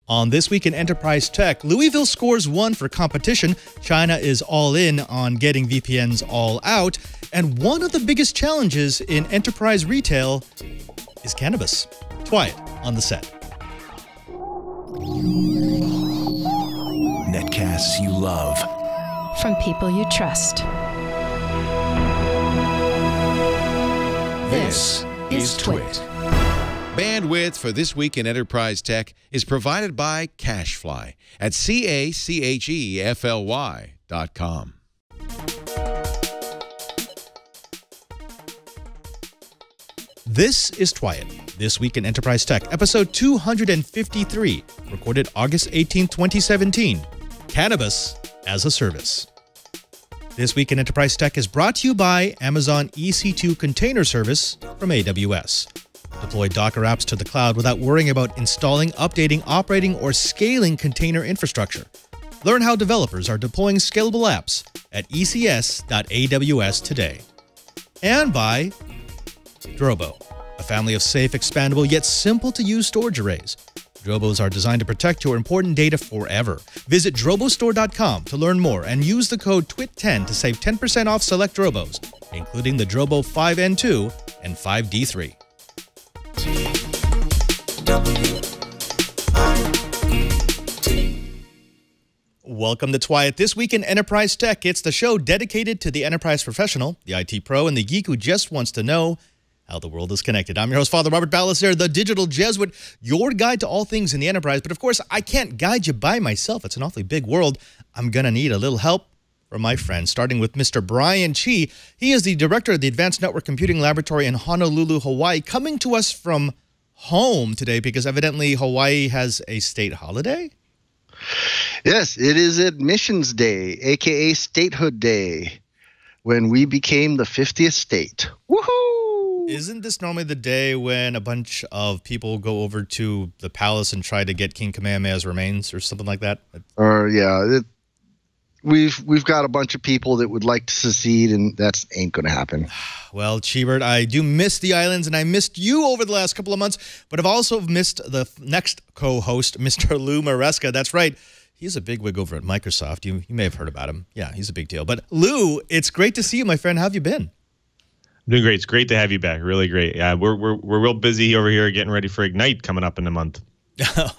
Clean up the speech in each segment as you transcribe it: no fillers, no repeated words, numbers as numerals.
On This Week in Enterprise Tech, Louisville scores 1 for competition, China is all in on getting VPNs all out, and one of the biggest challenges in enterprise retail is cannabis. Twy on the set. Netcasts you love. From people you trust. This is Twit. Bandwidth for This Week in Enterprise Tech is provided by CashFly at CACHEFLY.com. This is Twy, This Week in Enterprise Tech, episode 253, recorded August 18, 2017. Cannabis as a Service. This Week in Enterprise Tech is brought to you by Amazon Ec2 Container Service from AWS. Deploy Docker apps to the cloud without worrying about installing, updating, operating, or scaling container infrastructure. Learn how developers are deploying scalable apps at ecs.aws today. And by Drobo, a family of safe, expandable, yet simple-to-use storage arrays. Drobos are designed to protect your important data forever. Visit drobostore.com to learn more and use the code TWIT10 to save 10% off select Drobos, including the Drobo 5N2 and 5D3. Welcome to Twy, This Week in Enterprise Tech. It's the show dedicated to the enterprise professional, the IT pro, and the geek who just wants to know how the world is connected. I'm your host, Father Robert Ballister, the digital Jesuit, your guide to all things in the enterprise. But of course, I can't guide you by myself. It's an awfully big world. I'm going to need a little help from my friends, starting with Mr. Brian Chi. He is the director of the Advanced Network Computing Laboratory in Honolulu, Hawaii, coming to us from home today because evidently Hawaii has a state holiday? Yes, it is Admissions Day, a.k.a. Statehood Day, when we became the 50th state. Woohoo! Isn't this normally the day when a bunch of people go over to the palace and try to get King Kamehameha's remains or something like that? Yeah. We've got a bunch of people that would like to secede, and that ain't going to happen. Well, Chibert, I do miss the islands, and I missed you over the last couple of months, but I've also missed the next co-host, Mr. Lou Maresca. That's right. He's a bigwig over at Microsoft. You may have heard about him. Yeah, he's a big deal. But Lou, it's great to see you, my friend. How have you been? I'm doing great. It's great to have you back. Really great. Yeah, we're real busy over here getting ready for Ignite coming up in a month.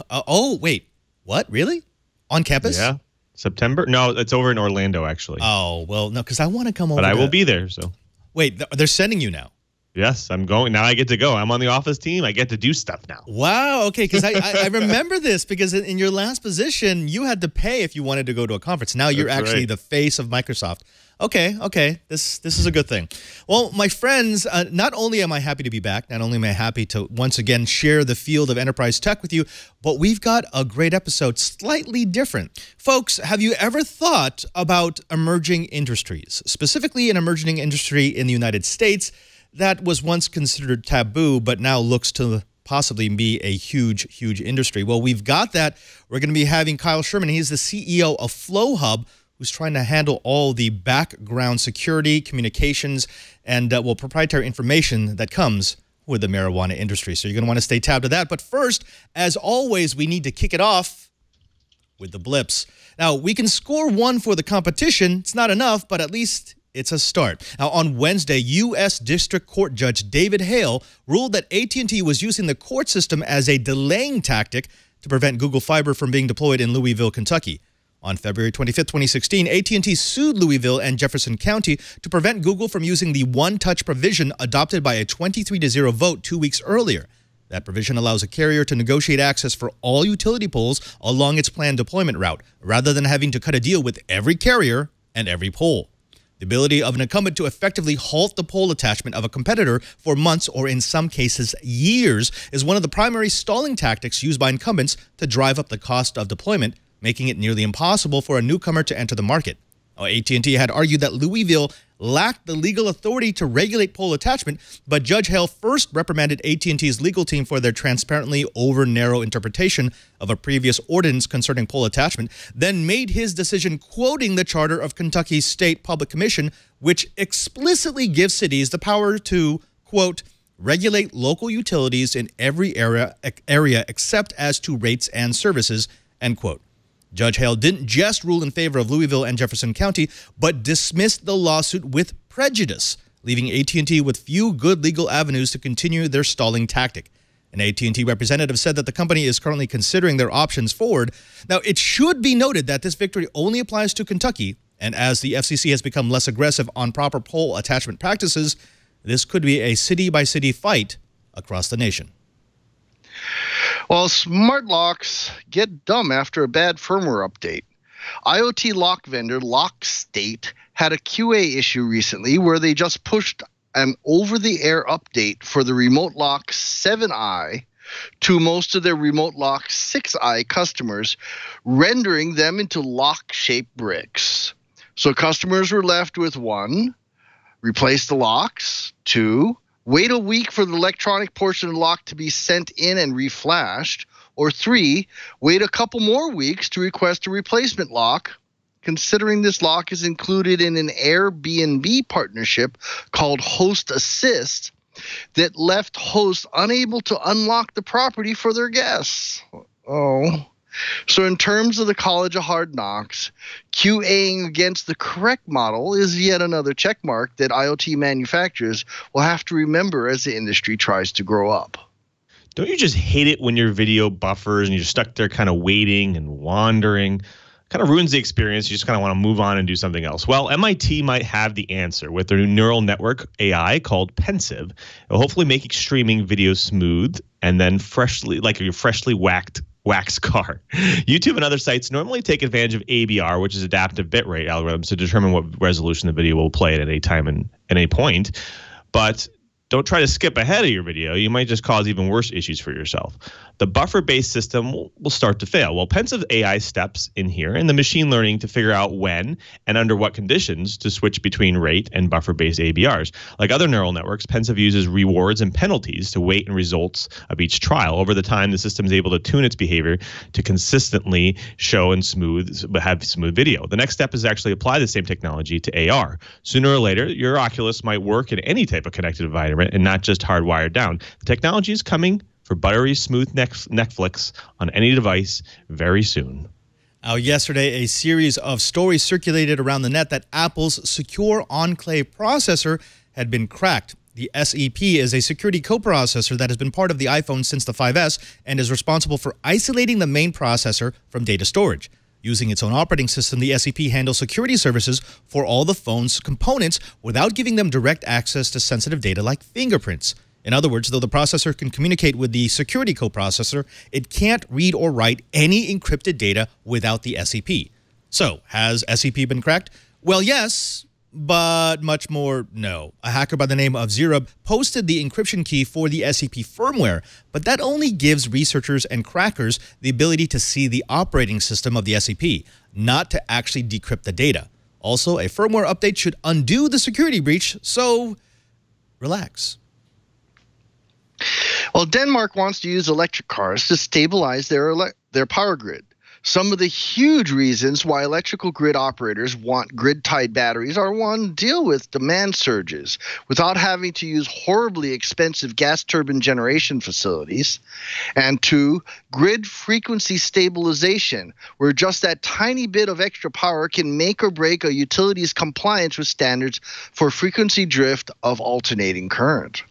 Oh, wait. What? Really? On campus? Yeah. September? No, it's over in Orlando, actually. Oh, well, no, because I want to come over. But I will be there, so. Wait, they're sending you now? Yes, I'm going. Now I get to go. I'm on the office team. I get to do stuff now. Wow, okay, because I remember this, because in your last position, you had to pay if you wanted to go to a conference. Now you're actually the face of Microsoft. Okay, this is a good thing. Well, my friends, not only am I happy to be back, not only am I happy to once again share the field of enterprise tech with you, but we've got a great episode, slightly different. Folks, have you ever thought about emerging industries, specifically an emerging industry in the United States that was once considered taboo, but now looks to possibly be a huge industry? Well, we've got that. We're going to be having Kyle Sherman. He's the CEO of Flowhub, who's trying to handle all the background security, communications, and proprietary information that comes with the marijuana industry. So you're going to want to stay tabbed to that. But first, as always, we need to kick it off with the blips. Now, we can score 1 for the competition. It's not enough, but at least it's a start. Now, on Wednesday, U.S. District Court Judge David Hale ruled that AT&T was using the court system as a delaying tactic to prevent Google Fiber from being deployed in Louisville, Kentucky. On February 25, 2016, AT&T sued Louisville and Jefferson County to prevent Google from using the one-touch provision adopted by a 23-0 vote 2 weeks earlier. That provision allows a carrier to negotiate access for all utility poles along its planned deployment route, rather than having to cut a deal with every carrier and every pole. The ability of an incumbent to effectively halt the pole attachment of a competitor for months, or in some cases years, is one of the primary stalling tactics used by incumbents to drive up the cost of deployment, making it nearly impossible for a newcomer to enter the market. AT&T had argued that Louisville lacked the legal authority to regulate pole attachment, but Judge Hale first reprimanded AT&T's legal team for their transparently over-narrow interpretation of a previous ordinance concerning pole attachment, then made his decision quoting the charter of Kentucky's State Public Commission, which explicitly gives cities the power to, quote, regulate local utilities in every area except as to rates and services, end quote. Judge Hale didn't just rule in favor of Louisville and Jefferson County, but dismissed the lawsuit with prejudice, leaving AT&T with few good legal avenues to continue their stalling tactic. An AT&T representative said that the company is currently considering their options forward. Now, it should be noted that this victory only applies to Kentucky, and as the FCC has become less aggressive on proper pole attachment practices, this could be a city-by-city fight across the nation. Well, smart locks get dumb after a bad firmware update. IoT lock vendor LockState had a QA issue recently where they just pushed an over-the-air update for the Remote Lock 7i to most of their Remote Lock 6i customers, rendering them into lock-shaped bricks. So customers were left with 1, replace the locks, 2, wait a week for the electronic portion of the lock to be sent in and reflashed, or 3, wait a couple more weeks to request a replacement lock, considering this lock is included in an Airbnb partnership called Host Assist that left hosts unable to unlock the property for their guests. Oh. So in terms of the College of Hard Knocks, QAing against the correct model is yet another checkmark that IoT manufacturers will have to remember as the industry tries to grow up. Don't you just hate it when your video buffers and you're stuck there kind of waiting and wandering? Kind of ruins the experience. You just kind of want to move on and do something else. Well, MIT might have the answer with their new neural network AI called Pensive. It will hopefully make streaming video smooth and then freshly, like your freshly wax car. YouTube and other sites normally take advantage of ABR, which is adaptive bitrate algorithms, to determine what resolution the video will play at any time and at any point. But don't try to skip ahead of your video. You might just cause even worse issues for yourself. The buffer-based system will start to fail. Well, Pensive AI steps in here and the machine learning to figure out when and under what conditions to switch between rate and buffer-based ABRs. Like other neural networks, Pensive uses rewards and penalties to weight and results of each trial. Over the time, the system is able to tune its behavior to consistently show and have smooth video. The next step is to actually apply the same technology to AR. Sooner or later, your Oculus might work in any type of connected environment and not just hardwired down. The technology is coming for buttery smooth Netflix on any device very soon. Yesterday, a series of stories circulated around the net that Apple's secure enclave processor had been cracked. The SEP is a security coprocessor that has been part of the iPhone since the 5S and is responsible for isolating the main processor from data storage. Using its own operating system, the SEP handles security services for all the phone's components without giving them direct access to sensitive data like fingerprints. In other words, though the processor can communicate with the security coprocessor, it can't read or write any encrypted data without the SEP. So, has SEP been cracked? Well, yes, but much more no. A hacker by the name of Zerub posted the encryption key for the SEP firmware, but that only gives researchers and crackers the ability to see the operating system of the SEP, not to actually decrypt the data. Also, a firmware update should undo the security breach, so relax. Well, Denmark wants to use electric cars to stabilize their power grid. Some of the huge reasons why electrical grid operators want grid-tied batteries are: 1, deal with demand surges without having to use horribly expensive gas turbine generation facilities, and 2, grid frequency stabilization, where just that tiny bit of extra power can make or break a utility's compliance with standards for frequency drift of alternating current.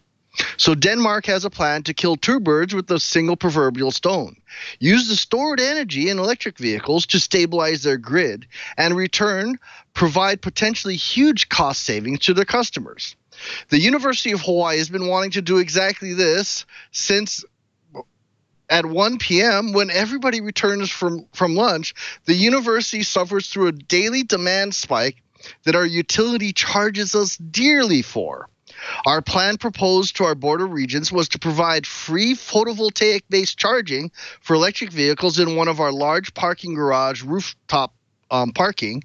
So Denmark has a plan to kill 2 birds with a single proverbial stone. Use the stored energy in electric vehicles to stabilize their grid and in return provide potentially huge cost savings to their customers. The University of Hawaii has been wanting to do exactly this since at 1 p.m. when everybody returns from lunch. The university suffers through a daily demand spike that our utility charges us dearly for. Our plan proposed to our border regions was to provide free photovoltaic-based charging for electric vehicles in one of our large parking garage rooftop parking,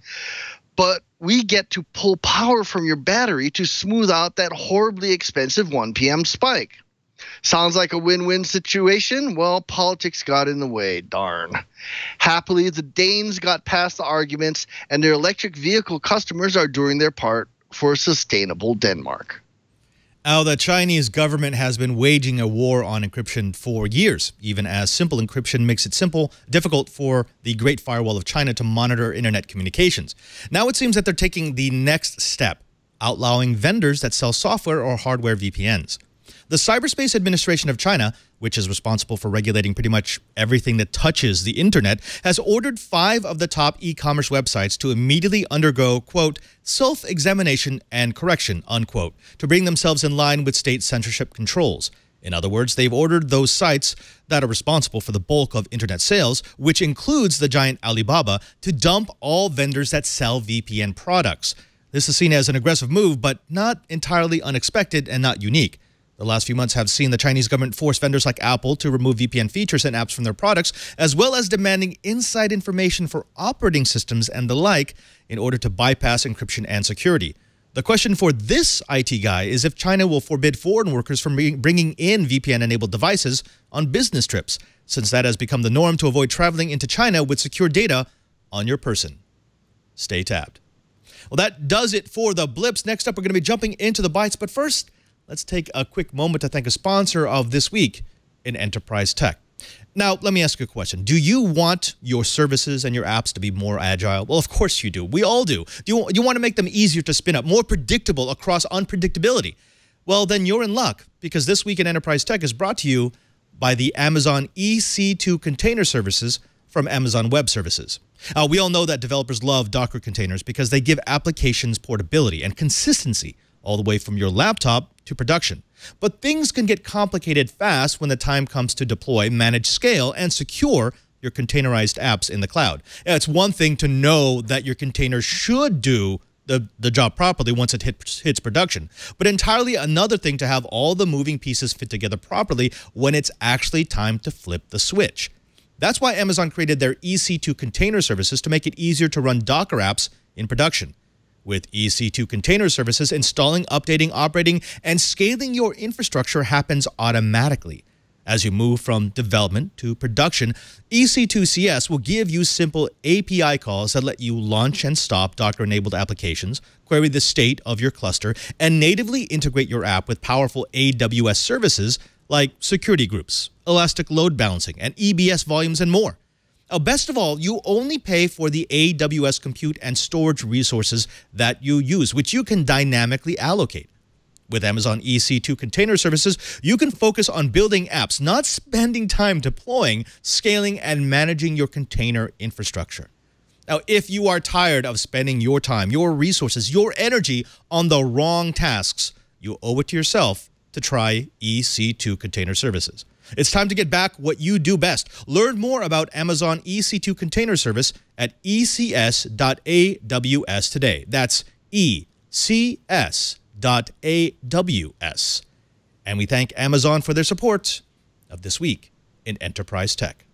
but we get to pull power from your battery to smooth out that horribly expensive 1 p.m. spike. Sounds like a win-win situation? Well, politics got in the way, darn. Happily, the Danes got past the arguments, and their electric vehicle customers are doing their part for a sustainable Denmark. The Chinese government has been waging a war on encryption for years, even as simple encryption makes it difficult for the Great Firewall of China to monitor internet communications. Now it seems that they're taking the next step, outlawing vendors that sell software or hardware VPNs. The Cyberspace Administration of China, which is responsible for regulating pretty much everything that touches the internet, has ordered 5 of the top e-commerce websites to immediately undergo, quote, self-examination and correction, unquote, to bring themselves in line with state censorship controls. In other words, they've ordered those sites that are responsible for the bulk of internet sales, which includes the giant Alibaba, to dump all vendors that sell VPN products. This is seen as an aggressive move, but not entirely unexpected and not unique. The last few months have seen the Chinese government force vendors like Apple to remove VPN features and apps from their products, as well as demanding inside information for operating systems and the like in order to bypass encryption and security. The question for this IT guy is if China will forbid foreign workers from bringing in VPN-enabled devices on business trips, since that has become the norm to avoid traveling into China with secure data on your person. Stay tapped. Well, that does it for the blips. Next up, we're going to be jumping into the bites, but first, let's take a quick moment to thank a sponsor of This Week in Enterprise Tech. Now, let me ask you a question. Do you want your services and your apps to be more agile? Well, of course you do. We all do. You want to make them easier to spin up, more predictable across unpredictability? Well, then you're in luck, because This Week in Enterprise Tech is brought to you by the Amazon Ec2 Container Services from Amazon Web Services. We all know that developers love Docker containers because they give applications portability and consistency all the way from your laptop to production. But things can get complicated fast when the time comes to deploy, manage, scale, and secure your containerized apps in the cloud. It's one thing to know that your container should do the job properly once it hits production, but entirely another thing to have all the moving pieces fit together properly when it's actually time to flip the switch. That's why Amazon created their Ec2 Container Services to make it easier to run Docker apps in production. With Ec2 Container Services, installing, updating, operating, and scaling your infrastructure happens automatically. As you move from development to production, Ec2 CS will give you simple API calls that let you launch and stop Docker-enabled applications, query the state of your cluster, and natively integrate your app with powerful AWS services like security groups, elastic load balancing, and EBS volumes, and more. Now, best of all, you only pay for the AWS compute and storage resources that you use, which you can dynamically allocate. With Amazon Ec2 Container Services, you can focus on building apps, not spending time deploying, scaling, and managing your container infrastructure. Now, if you are tired of spending your time, your resources, your energy on the wrong tasks, you owe it to yourself to try Ec2 Container Services. It's time to get back what you do best. Learn more about Amazon Ec2 Container Service at ecs.aws today. That's ecs.aws. And we thank Amazon for their support of This Week in Enterprise Tech.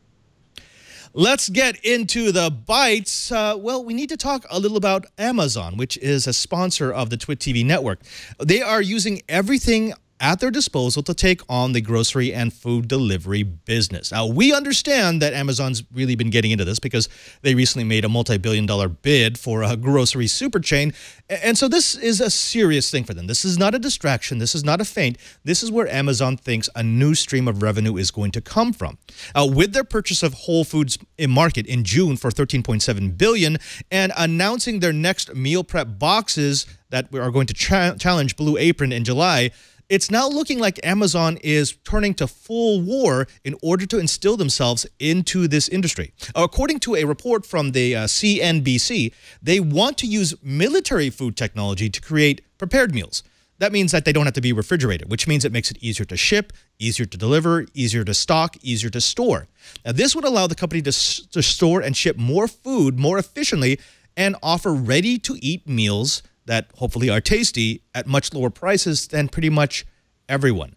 Let's get into the bites. Well, we need to talk a little about Amazon, which is a sponsor of the Twit TV network. They are using everything at their disposal to take on the grocery and food delivery business. Now, we understand that Amazon's really been getting into this because they recently made a multi-billion-dollar bid for a grocery super chain. And so this is a serious thing for them. This is not a distraction. This is not a feint. This is where Amazon thinks a new stream of revenue is going to come from. With their purchase of Whole Foods Market in June for $13.7 billion and announcing their next meal prep boxes that are going to challenge Blue Apron in July, it's now looking like Amazon is turning to full war in order to instill themselves into this industry. According to a report from the CNBC, they want to use military food technology to create prepared meals. That means that they don't have to be refrigerated, which means it makes it easier to ship, easier to deliver, easier to stock, easier to store. Now, this would allow the company to store and ship more food more efficiently and offer ready-to-eat meals that hopefully are tasty at much lower prices than pretty much everyone.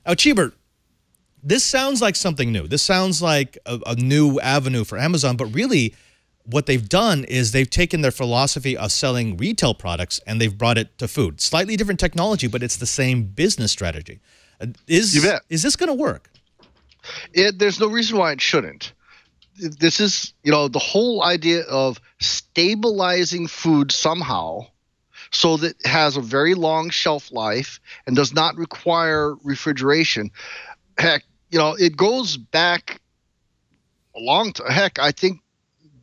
Now, Cheever, this sounds like something new. This sounds like a new avenue for Amazon, but really what they've done is they've taken their philosophy of selling retail products and they've brought it to food. Slightly different technology, but it's the same business strategy. Is this going to work? There's no reason why it shouldn't. This is, the whole idea of stabilizing food somehow so that it has a very long shelf life and does not require refrigeration. Heck, it goes back a long time. Heck, I think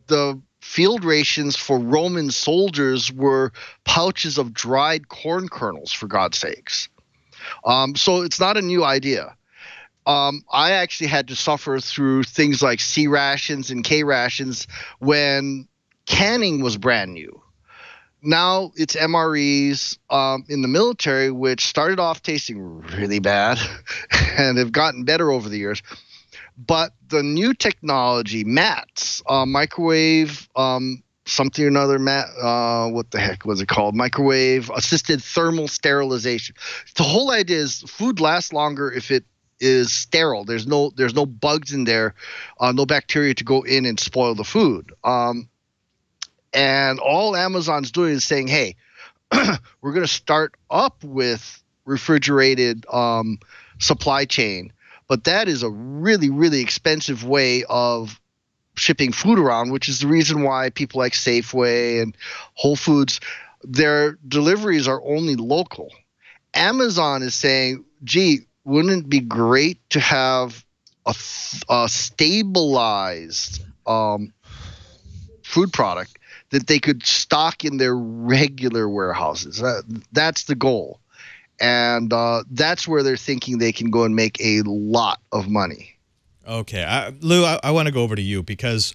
the field rations for Roman soldiers were pouches of dried corn kernels, for God's sakes. So it's not a new idea. I actually had to suffer through things like C rations and K rations when canning was brand new. Now it's MREs in the military, which started off tasting really bad and have gotten better over the years. But the new technology, MATS, microwave something or another, what the heck was it called? Microwave assisted thermal sterilization. The whole idea is food lasts longer if it is sterile. There's no bugs in there, no bacteria to go in and spoil the food. And all Amazon's doing is saying, hey, we're going to start up with refrigerated supply chain. But that is a really, really expensive way of shipping food around, which is the reason why people like Safeway and Whole Foods, their deliveries are only local. Amazon is saying, gee, wouldn't it be great to have a stabilized food product that they could stock in their regular warehouses? That's the goal. And that's where they're thinking they can go and make a lot of money. Okay. Lou, I want to go over to you because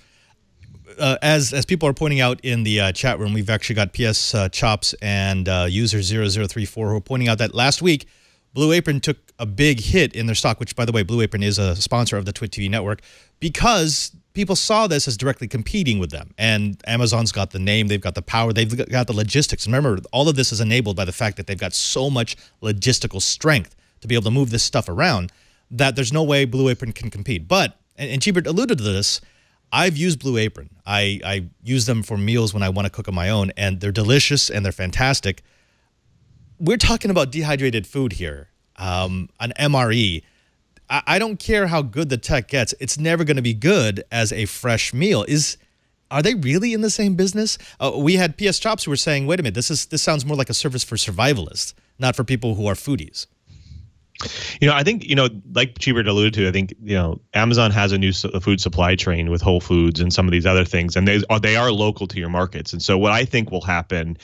as people are pointing out in the chat room, we've actually got PS Chops and user 0034 who are pointing out that last week, Blue Apron took a big hit in their stock, which, by the way, Blue Apron is a sponsor of the Twit TV network, because people saw this as directly competing with them. And Amazon's got the name, they've got the power, they've got the logistics. Remember, all of this is enabled by the fact that they've got so much logistical strength to be able to move this stuff around that there's no way Blue Apron can compete. But, and Chibert alluded to this, I've used Blue Apron. I use them for meals when I want to cook on my own, and they're delicious and they're fantastic. We're talking about dehydrated food here, an MRE. I don't care how good the tech gets. It's never going to be good as a fresh meal. Are they really in the same business? We had PS Chops who were saying, wait a minute, this sounds more like a service for survivalists, not for people who are foodies. I think, like Chibert alluded to, I think, Amazon has a new food supply chain with Whole Foods and some of these other things, and they are local to your markets. And so what I think will happen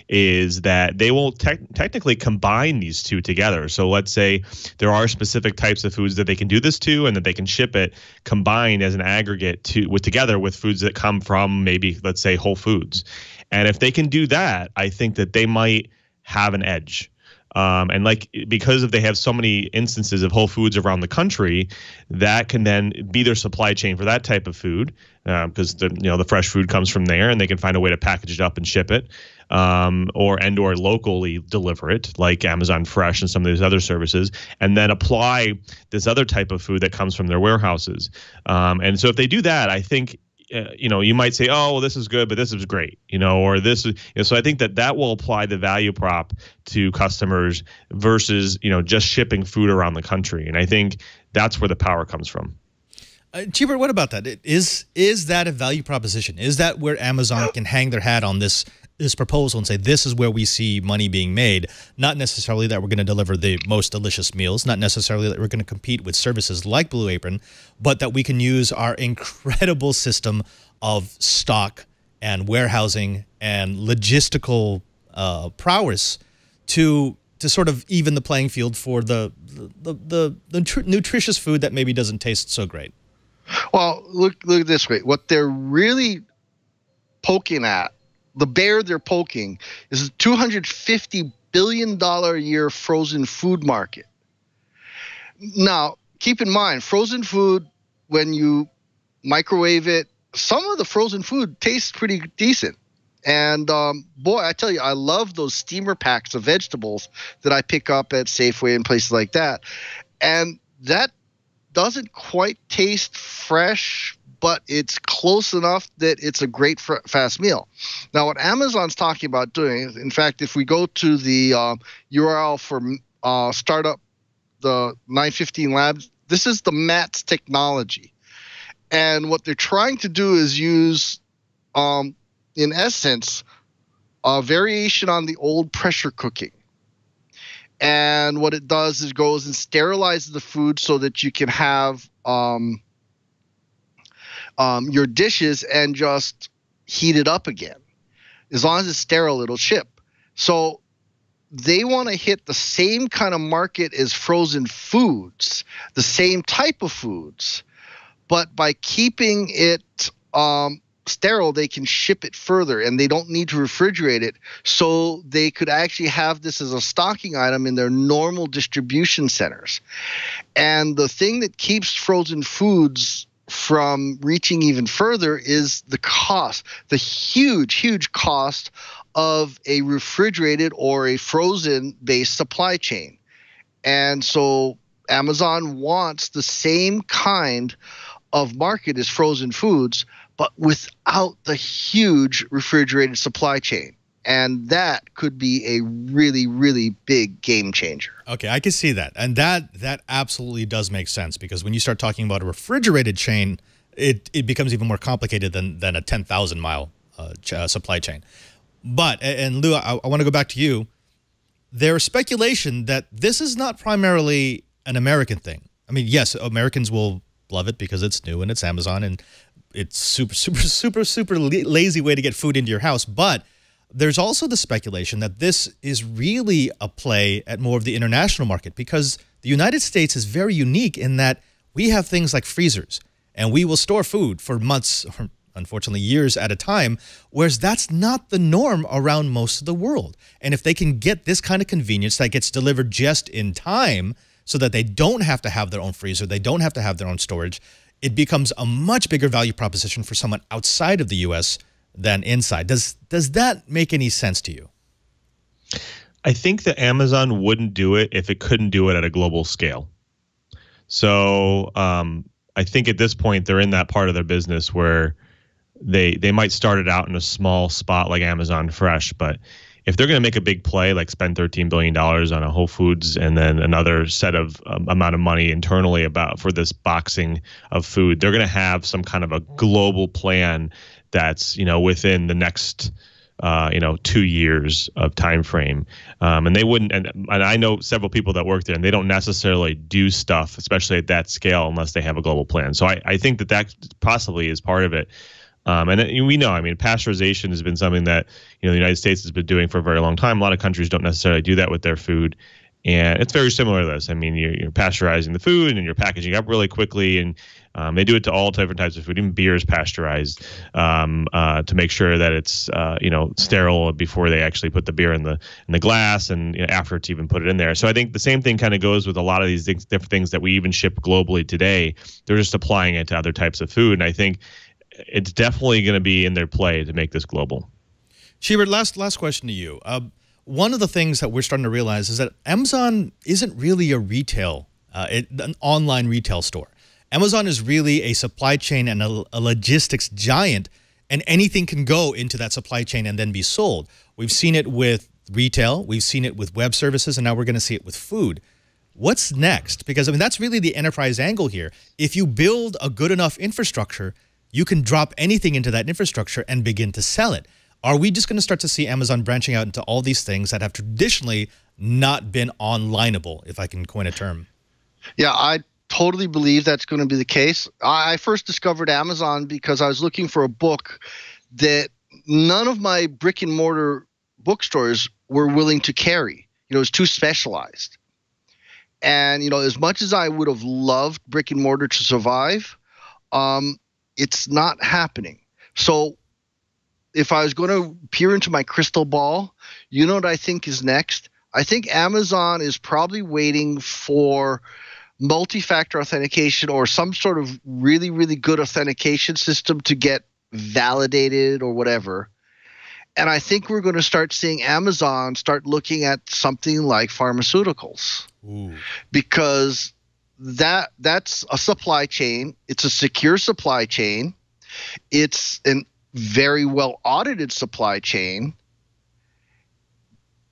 is that they will technically combine these two together. So let's say there are specific types of foods that they can do this to, and that they can ship it combined as an aggregate together with foods that come from maybe, let's say, Whole Foods. And if they can do that, I think that they might have an edge. And because they have so many instances of Whole Foods around the country, that can then be their supply chain for that type of food, because the fresh food comes from there, and they can find a way to package it up and ship it, or locally deliver it, like Amazon Fresh and some of these other services, and then apply this other type of food that comes from their warehouses. And so if they do that, I think, you might say, oh, well, this is good, but this is great, or this is, so I think that will apply the value prop to customers versus, just shipping food around the country. And I think that's where the power comes from. Chibert, what about that? Is that a value proposition? Is that where Amazon can hang their hat on this proposal and say, this is where we see money being made? Not necessarily that we're going to deliver the most delicious meals, not necessarily that we're going to compete with services like Blue Apron, but that we can use our incredible system of stock and warehousing and logistical prowess to sort of even the playing field for the nutritious food that maybe doesn't taste so great. Well, look at this way. What they're really poking at, the bear they're poking, is a $250 billion a year frozen food market. Now, keep in mind, frozen food, when you microwave it, some of the frozen food tastes pretty decent. And boy, I tell you, I love those steamer packs of vegetables that I pick up at Safeway and places like that. And that doesn't quite taste fresh, but it's close enough that it's a great fast meal. Now, what Amazon's talking about doing, in fact, if we go to the URL for startup, the 915 Labs, this is the MATS technology. And what they're trying to do is use, in essence, a variation on the old pressure cooking. And what it does is goes and sterilizes the food so that you can have your dishes and just heat it up again. As long as it's sterile, it'll ship. So they want to hit the same kind of market as frozen foods, the same type of foods, but by keeping it sterile, they can ship it further, and they don't need to refrigerate it. So they could actually have this as a stocking item in their normal distribution centers. And the thing that keeps frozen foods from reaching even further is the cost, the huge cost of a refrigerated or a frozen based supply chain. And so Amazon wants the same kind of market as frozen foods, but without the huge refrigerated supply chain. And that could be a really, really big game changer. Okay, I can see that. And that absolutely does make sense, because when you start talking about a refrigerated chain, it becomes even more complicated than a 10,000-mile supply chain. But, and Lou, I want to go back to you. There is speculation that this is not primarily an American thing. I mean, yes, Americans will love it because it's new and it's Amazon and it's super lazy way to get food into your house. But there's also the speculation that this is really a play at more of the international market, because the United States is very unique in that we have things like freezers, and we will store food for months, or unfortunately years at a time, whereas that's not the norm around most of the world. And if they can get this kind of convenience that gets delivered just in time so that they don't have to have their own freezer, they don't have to have their own storage, it becomes a much bigger value proposition for someone outside of the U.S. than inside. Does that make any sense to you? I think that Amazon wouldn't do it if it couldn't do it at a global scale. So I think at this point they're in that part of their business where they might start it out in a small spot like Amazon Fresh, but if they're going to make a big play, like spend $13 billion on a Whole Foods and then another set of amount of money internally for this boxing of food, they're going to have some kind of a global plan that's, within the next 2 years of time frame. And they wouldn't, and I know several people that work there, and they don't necessarily do stuff, especially at that scale, unless they have a global plan. So I think that possibly is part of it. And we know, pasteurization has been something that, the United States has been doing for a very long time. A lot of countries don't necessarily do that with their food. And it's very similar to this. You're pasteurizing the food and you're packaging up really quickly. And they do it to all different types of food. Even beer is pasteurized to make sure that it's, sterile before they actually put the beer in the glass and after it's even put it in there. So I think the same thing kind of goes with a lot of these different things that we even ship globally today. They're just applying it to other types of food. And I think it's definitely going to be in their play to make this global. Shebert, last question to you. One of the things that we're starting to realize is that Amazon isn't really a retail, an online retail store. Amazon is really a supply chain and a logistics giant, and anything can go into that supply chain and then be sold. We've seen it with retail, we've seen it with web services, and now we're going to see it with food. What's next? Because that's really the enterprise angle here. If you build a good enough infrastructure, you can drop anything into that infrastructure and begin to sell it. Are we just going to start to see Amazon branching out into all these things that have traditionally not been onlineable, if I can coin a term? Yeah, I totally believe that's going to be the case. I first discovered Amazon because I was looking for a book that none of my brick and mortar bookstores were willing to carry. It was too specialized. And, as much as I would have loved brick and mortar to survive, it's not happening. So if I was going to peer into my crystal ball, what I think is next? I think Amazon is probably waiting for multi-factor authentication or some sort of really, really good authentication system to get validated or whatever. And I think we're going to start seeing Amazon start looking at something like pharmaceuticals. Ooh. Because that's a supply chain. It's a secure supply chain. It's an very well audited supply chain,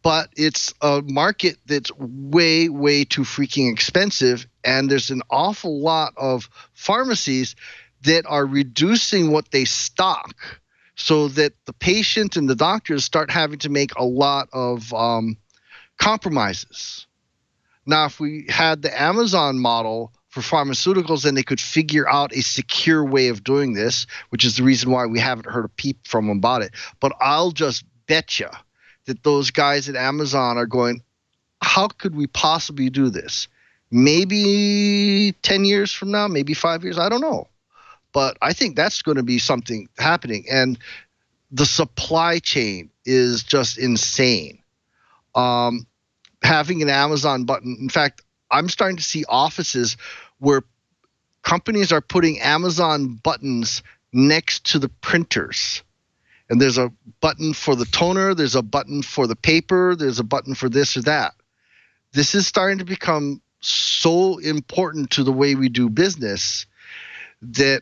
but it's a market that's way, way too freaking expensive. And there's an awful lot of pharmacies that are reducing what they stock so that the patient and the doctors start having to make a lot of compromises. Now, if we had the Amazon model for pharmaceuticals and they could figure out a secure way of doing this, which is the reason why we haven't heard a peep from them about it. But I'll just bet you that those guys at Amazon are going, how could we possibly do this? Maybe 10 years from now, maybe 5 years, I don't know. But I think that's going to be something happening. And the supply chain is just insane. Having an Amazon button, in fact, I'm starting to see offices where companies are putting Amazon buttons next to the printers. And there's a button for the toner, there's a button for the paper, there's a button for this or that. This is starting to become so important to the way we do business that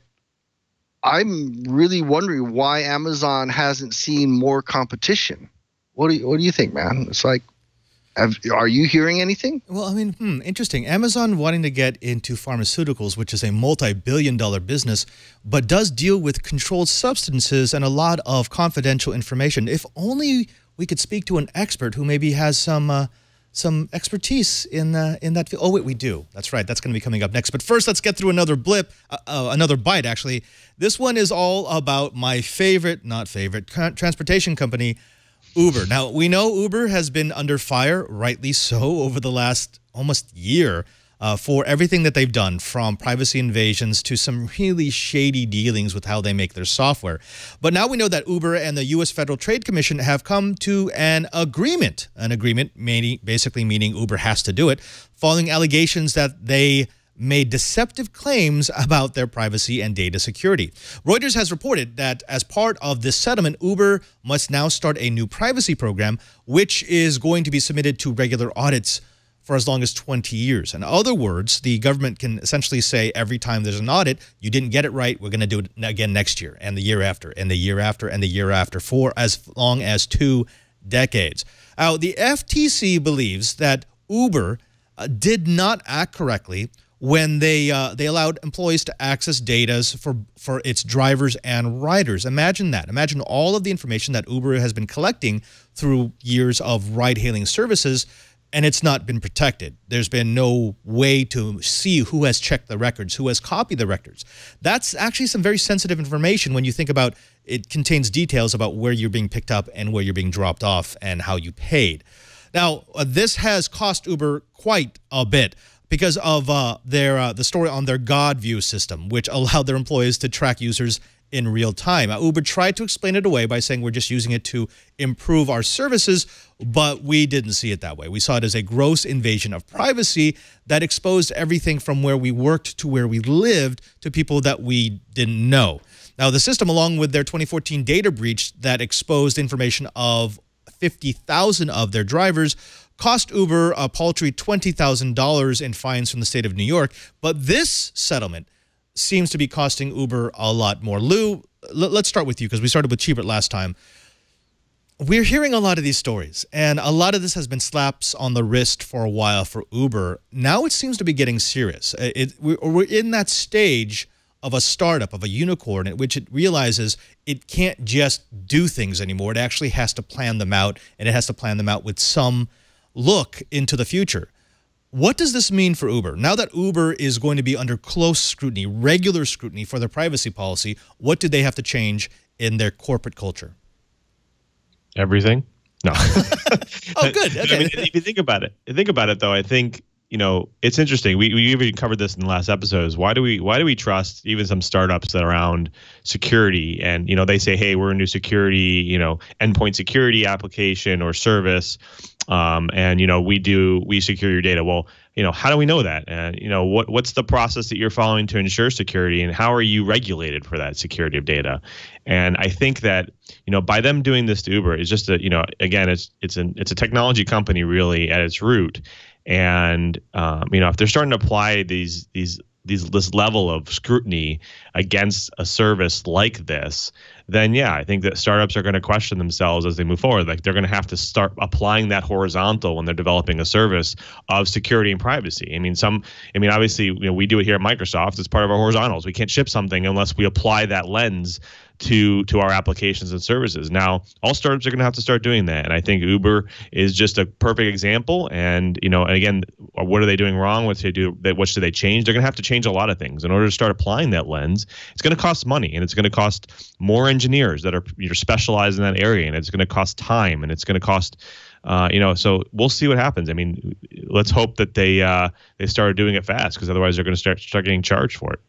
I'm really wondering why Amazon hasn't seen more competition. What do you think, man? It's like, are you hearing anything? Well, I mean, interesting. Amazon wanting to get into pharmaceuticals, which is a multi-billion-dollar business, but does deal with controlled substances and a lot of confidential information. If only we could speak to an expert who maybe has some expertise in that field. Oh, wait, we do. That's right. That's going to be coming up next. But first, let's get through another another bite, actually. This one is all about my not favorite, transportation company, Uber. Now, we know Uber has been under fire, rightly so, over the last almost year for everything that they've done, from privacy invasions to some really shady dealings with how they make their software. But now we know that Uber and the U.S. Federal Trade Commission have come to an agreement basically meaning Uber has to do it, following allegations that they made deceptive claims about their privacy and data security. Reuters has reported that as part of this settlement, Uber must now start a new privacy program, which is going to be submitted to regular audits for as long as 20 years. In other words, the government can essentially say every time there's an audit, you didn't get it right, we're going to do it again next year, and the year after, and the year after, and the year after, for as long as 2 decades. Now, the FTC believes that Uber did not act correctly when they allowed employees to access data for its drivers and riders. Imagine that. Imagine all of the information that Uber has been collecting through years of ride-hailing services, and it's not been protected. There's been no way to see who has checked the records, who has copied the records. That's actually some very sensitive information when you think about it. Contains details about where you're being picked up and where you're being dropped off and how you paid. Now, this has cost Uber quite a bit because of the story on their God View system, which allowed their employees to track users in real time. Uber tried to explain it away by saying we're just using it to improve our services, but we didn't see it that way. We saw it as a gross invasion of privacy that exposed everything from where we worked to where we lived to people that we didn't know. Now, the system, along with their 2014 data breach that exposed information of 50,000 of their drivers, cost Uber a paltry $20,000 in fines from the state of New York. But this settlement seems to be costing Uber a lot more. Lou, let's start with you because we started with Cheebert last time. We're hearing a lot of these stories, and a lot of this has been slaps on the wrist for a while for Uber. Now it seems to be getting serious. We're in that stage of a startup, of a unicorn, in which it realizes it can't just do things anymore. It actually has to plan them out, and it has to plan them out with some look into the future. What does this mean for Uber? Now that Uber is going to be under close scrutiny, regular scrutiny for their privacy policy, what do they have to change in their corporate culture? Everything? No. Oh, good. Okay. I mean, if you think about it, though, I think, you know, it's interesting. We even covered this in the last episodes. Why do we trust even some startups that are around security? And, you know, they say, hey, we're a new security, you know, endpoint security application or service. And, you know, we secure your data. Well, you know, how do we know that? And, you know, what's the process that you're following to ensure security, and how are you regulated for that security of data? And I think that, you know, by them doing this to Uber, it's just you know, again, it's a technology company really at its root. And, you know, if they're starting to apply this level of scrutiny against a service like this, then yeah, I think that startups are going to question themselves as they move forward. Like, they're going to have to start applying that horizontal when they're developing a service of security and privacy. I mean, obviously, you know, we do it here at Microsoft. It's part of our horizontals. We can't ship something unless we apply that lens to our applications and services. Now, all startups are going to have to start doing that, and I think Uber is just a perfect example. And and again, what are they doing wrong? What should they change? They're going to have to change a lot of things in order to start applying that lens. It's going to cost money, and it's going to cost more engineers that are specialized in that area, and it's going to cost time, and it's going to cost. So we'll see what happens. I mean, let's hope that they started doing it fast, because otherwise they're going to start getting charged for it.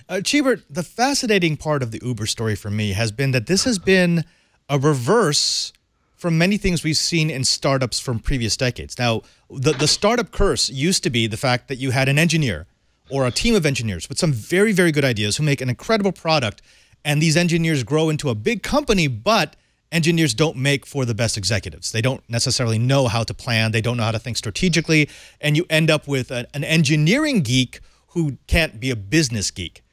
Cheebert, the fascinating part of the Uber story for me has been that this has been a reverse from many things we've seen in startups from previous decades. Now, the startup curse used to be the fact that you had an engineer or a team of engineers with some very, very good ideas who make an incredible product, and these engineers grow into a big company, but engineers don't make for the best executives. They don't necessarily know how to plan. They don't know how to think strategically, and you end up with an engineering geek who can't be a business geek.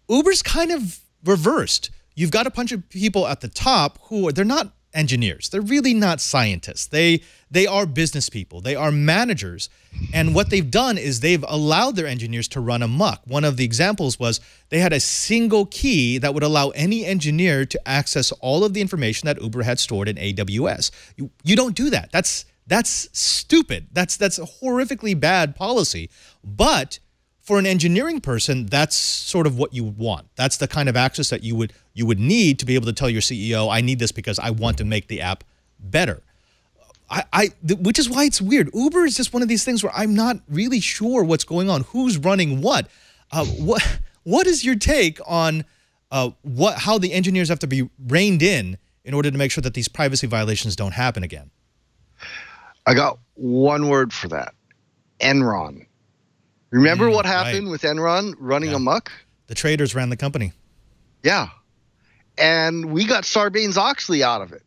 Uber's kind of reversed. You've got a bunch of people at the top who they're not engineers. They're really not scientists. They are business people. They are managers. And what they've done is they've allowed their engineers to run amok. One of the examples was they had a single key that would allow any engineer to access all of the information that Uber had stored in AWS. You don't do that. That's stupid. That's a horrifically bad policy. But for an engineering person, that's sort of what you would want. That's the kind of access that you would need to be able to tell your CEO, I need this because I want to make the app better. Which is why it's weird. Uber is just one of these things where I'm not really sure what's going on, who's running what. What is your take on how the engineers have to be reined in order to make sure that these privacy violations don't happen again? I got one word for that: Enron. Remember what happened with Enron running amok? The traders ran the company. Yeah. And we got Sarbanes-Oxley out of it.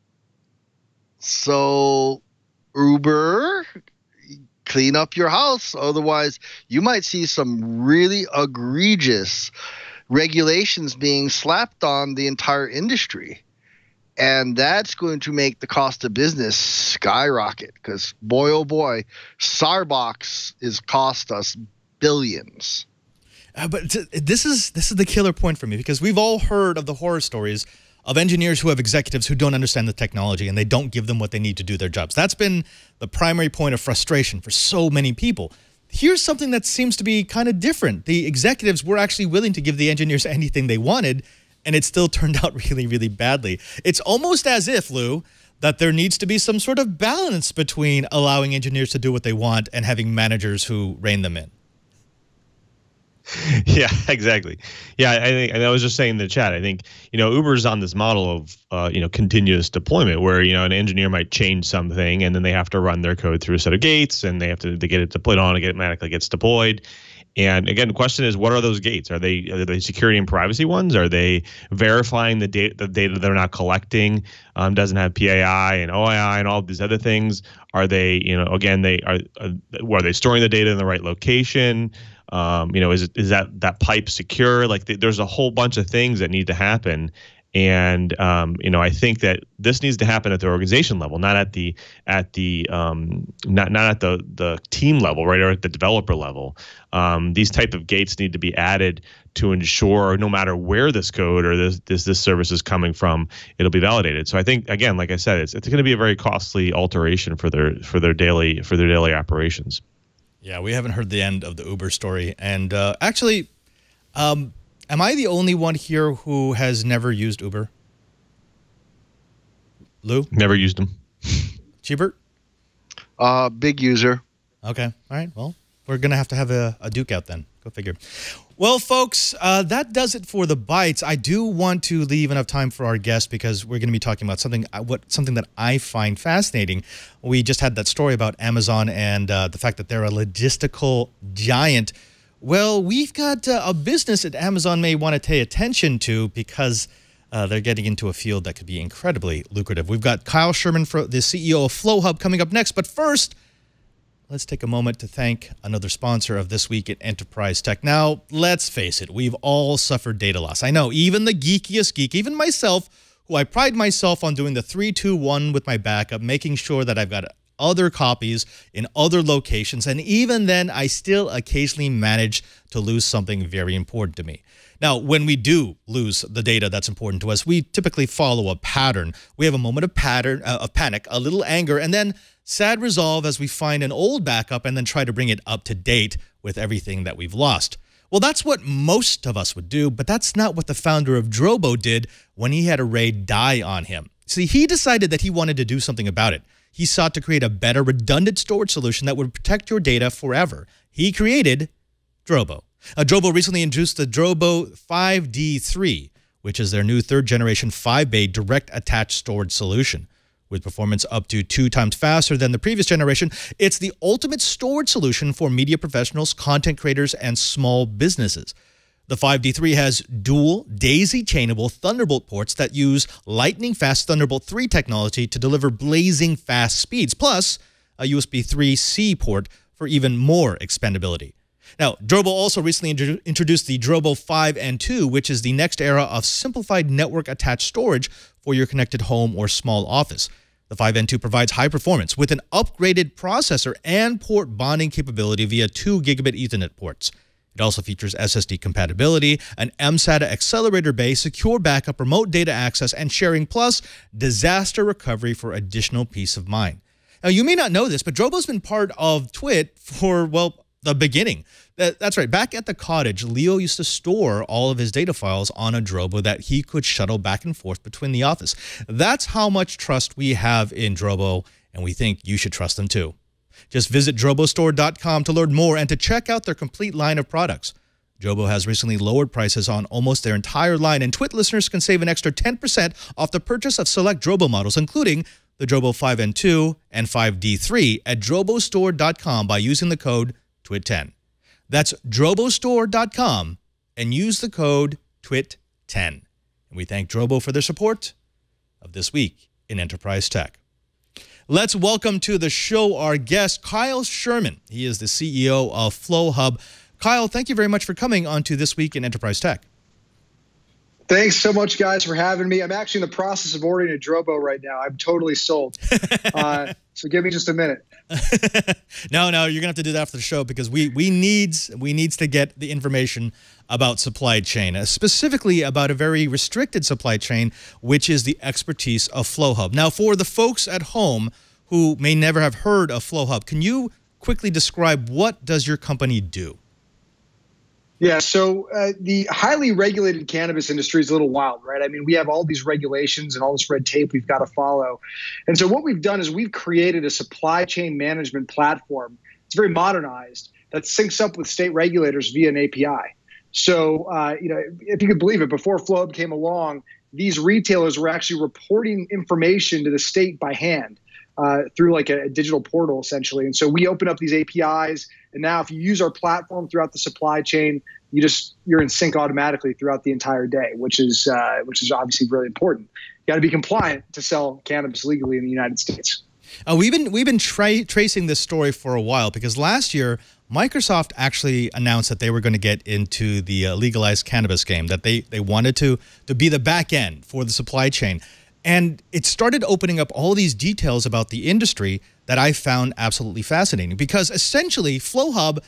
So Uber, clean up your house. Otherwise, you might see some really egregious regulations being slapped on the entire industry. And that's going to make the cost of business skyrocket, because boy, oh boy, Sarbox is cost us billions. But this is the killer point for me, because we've all heard of the horror stories of engineers who have executives who don't understand the technology and they don't give them what they need to do their jobs. That's been the primary point of frustration for so many people. Here's something that seems to be kind of different. The executives were actually willing to give the engineers anything they wanted, and it still turned out really, really badly. It's almost as if, Lou, that there needs to be some sort of balance between allowing engineers to do what they want and having managers who rein them in. Yeah, exactly. Yeah, I think, and I was just saying in the chat, I think, Uber's on this model of, continuous deployment where, an engineer might change something and then they have to run their code through a set of gates and they get it deployed on and it automatically gets deployed. And again, the question is, what are those gates? Are they security and privacy ones? Are they verifying the data they're not collecting doesn't have PAI and OII and all these other things? Are they, again, are they storing the data in the right location? Is that pipe secure? Like there's a whole bunch of things that need to happen. And I think that this needs to happen at the organization level, not at the team level, right, or at the developer level. These type of gates need to be added to ensure no matter where this code or this service is coming from, it'll be validated. So I think, again, like I said, it's going to be a very costly alteration for their daily operations. Yeah, we haven't heard the end of the Uber story, and actually. Am I the only one here who has never used Uber? Lou? Never used them. Cheebert? Big user. Okay. All right. Well, we're going to have a duke out then. Go figure. Well, folks, that does it for the Bites. I do want to leave enough time for our guest because we're going to be talking about something that I find fascinating. We just had that story about Amazon and the fact that they're a logistical giant. Well, we've got a business that Amazon may want to pay attention to because they're getting into a field that could be incredibly lucrative. We've got Kyle Sherman, the CEO of Flowhub, coming up next. But first, let's take a moment to thank another sponsor of This Week in Enterprise Tech. Now, let's face it, we've all suffered data loss. I know, even the geekiest geek, even myself, who I pride myself on doing the 3-2-1 with my backup, making sure that I've got other copies in other locations, and even then I still occasionally manage to lose something very important to me. Now, when we do lose the data that's important to us, we typically follow a pattern. We have a moment of panic, a little anger, and then sad resolve as we find an old backup and then try to bring it up to date with everything that we've lost. Well, that's what most of us would do, but that's not what the founder of Drobo did when he had a RAID die on him. See, he decided that he wanted to do something about it. He sought to create a better redundant storage solution that would protect your data forever. He created Drobo. Drobo recently introduced the Drobo 5D3, which is their new third-generation 5-bay direct attached storage solution. With performance up to 2 times faster than the previous generation, it's the ultimate storage solution for media professionals, content creators, and small businesses. The 5D3 has dual daisy-chainable Thunderbolt ports that use lightning-fast Thunderbolt 3 technology to deliver blazing fast speeds, plus a USB 3C port for even more expandability. Now, Drobo also recently introduced the Drobo 5 and 2, which is the next era of simplified network-attached storage for your connected home or small office. The 5 and 2 provides high performance with an upgraded processor and port bonding capability via 2 gigabit Ethernet ports. It also features SSD compatibility, an mSATA accelerator bay, secure backup, remote data access, and sharing, plus disaster recovery for additional peace of mind. Now, you may not know this, but Drobo's been part of TWiT for, well, the beginning. That's right. Back at the cottage, Leo used to store all of his data files on a Drobo that he could shuttle back and forth between the office. That's how much trust we have in Drobo, and we think you should trust them too. Just visit drobostore.com to learn more and to check out their complete line of products. Drobo has recently lowered prices on almost their entire line, and TWiT listeners can save an extra 10% off the purchase of select Drobo models, including the Drobo 5 and 2 and 5D3 at drobostore.com by using the code TWIT10. That's drobostore.com and use the code TWIT10. And we thank Drobo for their support of This Week in Enterprise Tech. Let's welcome to the show our guest, Kyle Sherman. He is the CEO of Flowhub. Kyle, thank you very much for coming on to This Week in Enterprise Tech. Thanks so much, guys, for having me. I'm actually in the process of ordering a Drobo right now. I'm totally sold. So give me just a minute. No, you're going to have to do that after the show because we needs to get the information about supply chain, specifically about a very restricted supply chain, which is the expertise of Flowhub. Now, for the folks at home who may never have heard of Flowhub, can you quickly describe what does your company do? Yeah, so the highly regulated cannabis industry is a little wild, right? I mean, we have all these regulations and all this red tape we've got to follow. And so what we've done is we've created a supply chain management platform. It's very modernized that syncs up with state regulators via an API. So, if you could believe it, before Flowhub came along, these retailers were actually reporting information to the state by hand through like a digital portal, essentially. And so we open up these APIs. And now if you use our platform throughout the supply chain, you're in sync automatically throughout the entire day, which is obviously really important. You got to be compliant to sell cannabis legally in the United States. We've been tracing this story for a while because last year Microsoft actually announced that they were going to get into the legalized cannabis game, that they wanted to be the back end for the supply chain. And it started opening up all these details about the industry that I found absolutely fascinating because essentially Flowhub,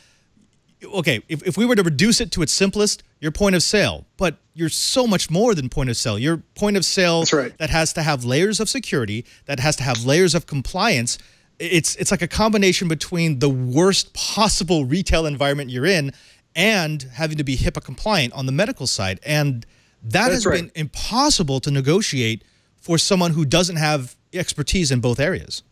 okay, if we were to reduce it to its simplest, your point of sale, but you're so much more than point of sale. Your point of sale that has to have layers of security, that has to have layers of compliance. It's like a combination between the worst possible retail environment you're in and having to be HIPAA compliant on the medical side. And that has been impossible to negotiate for someone who doesn't have expertise in both areas.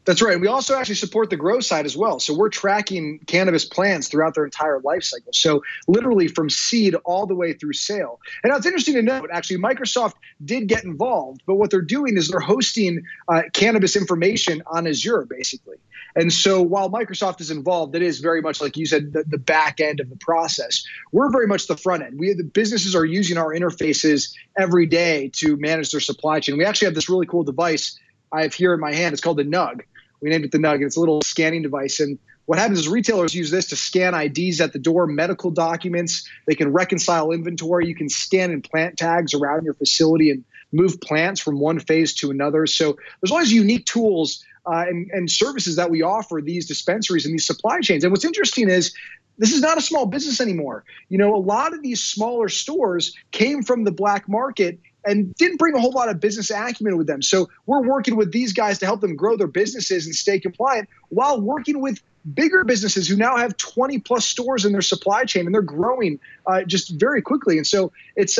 That's right. We also actually support the grow side as well. So we're tracking cannabis plants throughout their entire life cycle. So literally from seed all the way through sale. And now it's interesting to note, actually, Microsoft did get involved, but what they're doing is they're hosting cannabis information on Azure, basically. And so while Microsoft is involved, it is very much, like you said, the back end of the process. We're very much the front end. The businesses are using our interfaces every day to manage their supply chain. We actually have this really cool device I have here in my hand. It's called the Nug. We named it the Nug, and it's a little scanning device. And what happens is retailers use this to scan IDs at the door, medical documents. They can reconcile inventory. You can scan in plant tags around your facility and move plants from one phase to another. So there's all these unique tools and services that we offer these dispensaries and these supply chains. And what's interesting is this is not a small business anymore. A lot of these smaller stores came from the black market and didn't bring a whole lot of business acumen with them. So we're working with these guys to help them grow their businesses and stay compliant while working with bigger businesses who now have 20 plus stores in their supply chain, and they're growing just very quickly. And so it's,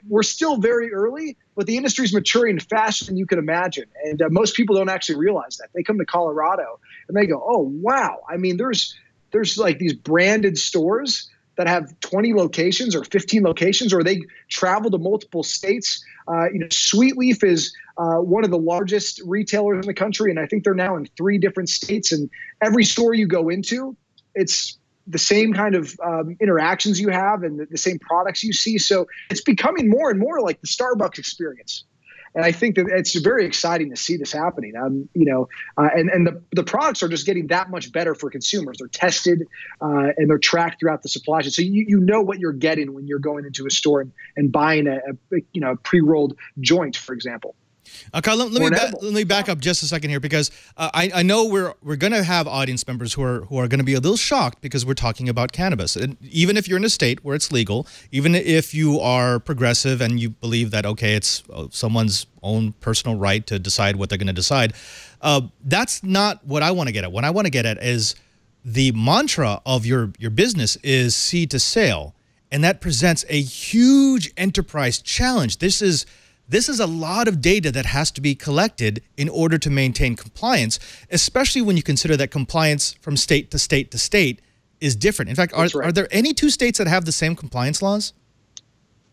we're still very early, but the industry is maturing faster than you can imagine. And most people don't actually realize that. They come to Colorado and they go, oh, wow. I mean, there's like these branded stores that have 20 locations or 15 locations, or they travel to multiple states. Sweet Leaf is one of the largest retailers in the country, and I think they're now in 3 different states. And every store you go into, it's the same kind of interactions you have and the same products you see. So it's becoming more and more like the Starbucks experience. And I think that it's very exciting to see this happening. And the products are just getting that much better for consumers. They're tested and they're tracked throughout the supply chain. So you know what you're getting when you're going into a store and buying a pre-rolled joint, for example. Kyle, let me back up just a second here, because I know we're going to have audience members who are going to be a little shocked because we're talking about cannabis. And even if you're in a state where it's legal, even if you are progressive and you believe that, okay, it's someone's own personal right to decide what they're going to decide, that's not what I want to get at. What I want to get at is the mantra of your business is seed to sale, and that presents a huge enterprise challenge. This is a lot of data that has to be collected in order to maintain compliance, especially when you consider that compliance from state to state to state is different. In fact, are there any 2 states that have the same compliance laws?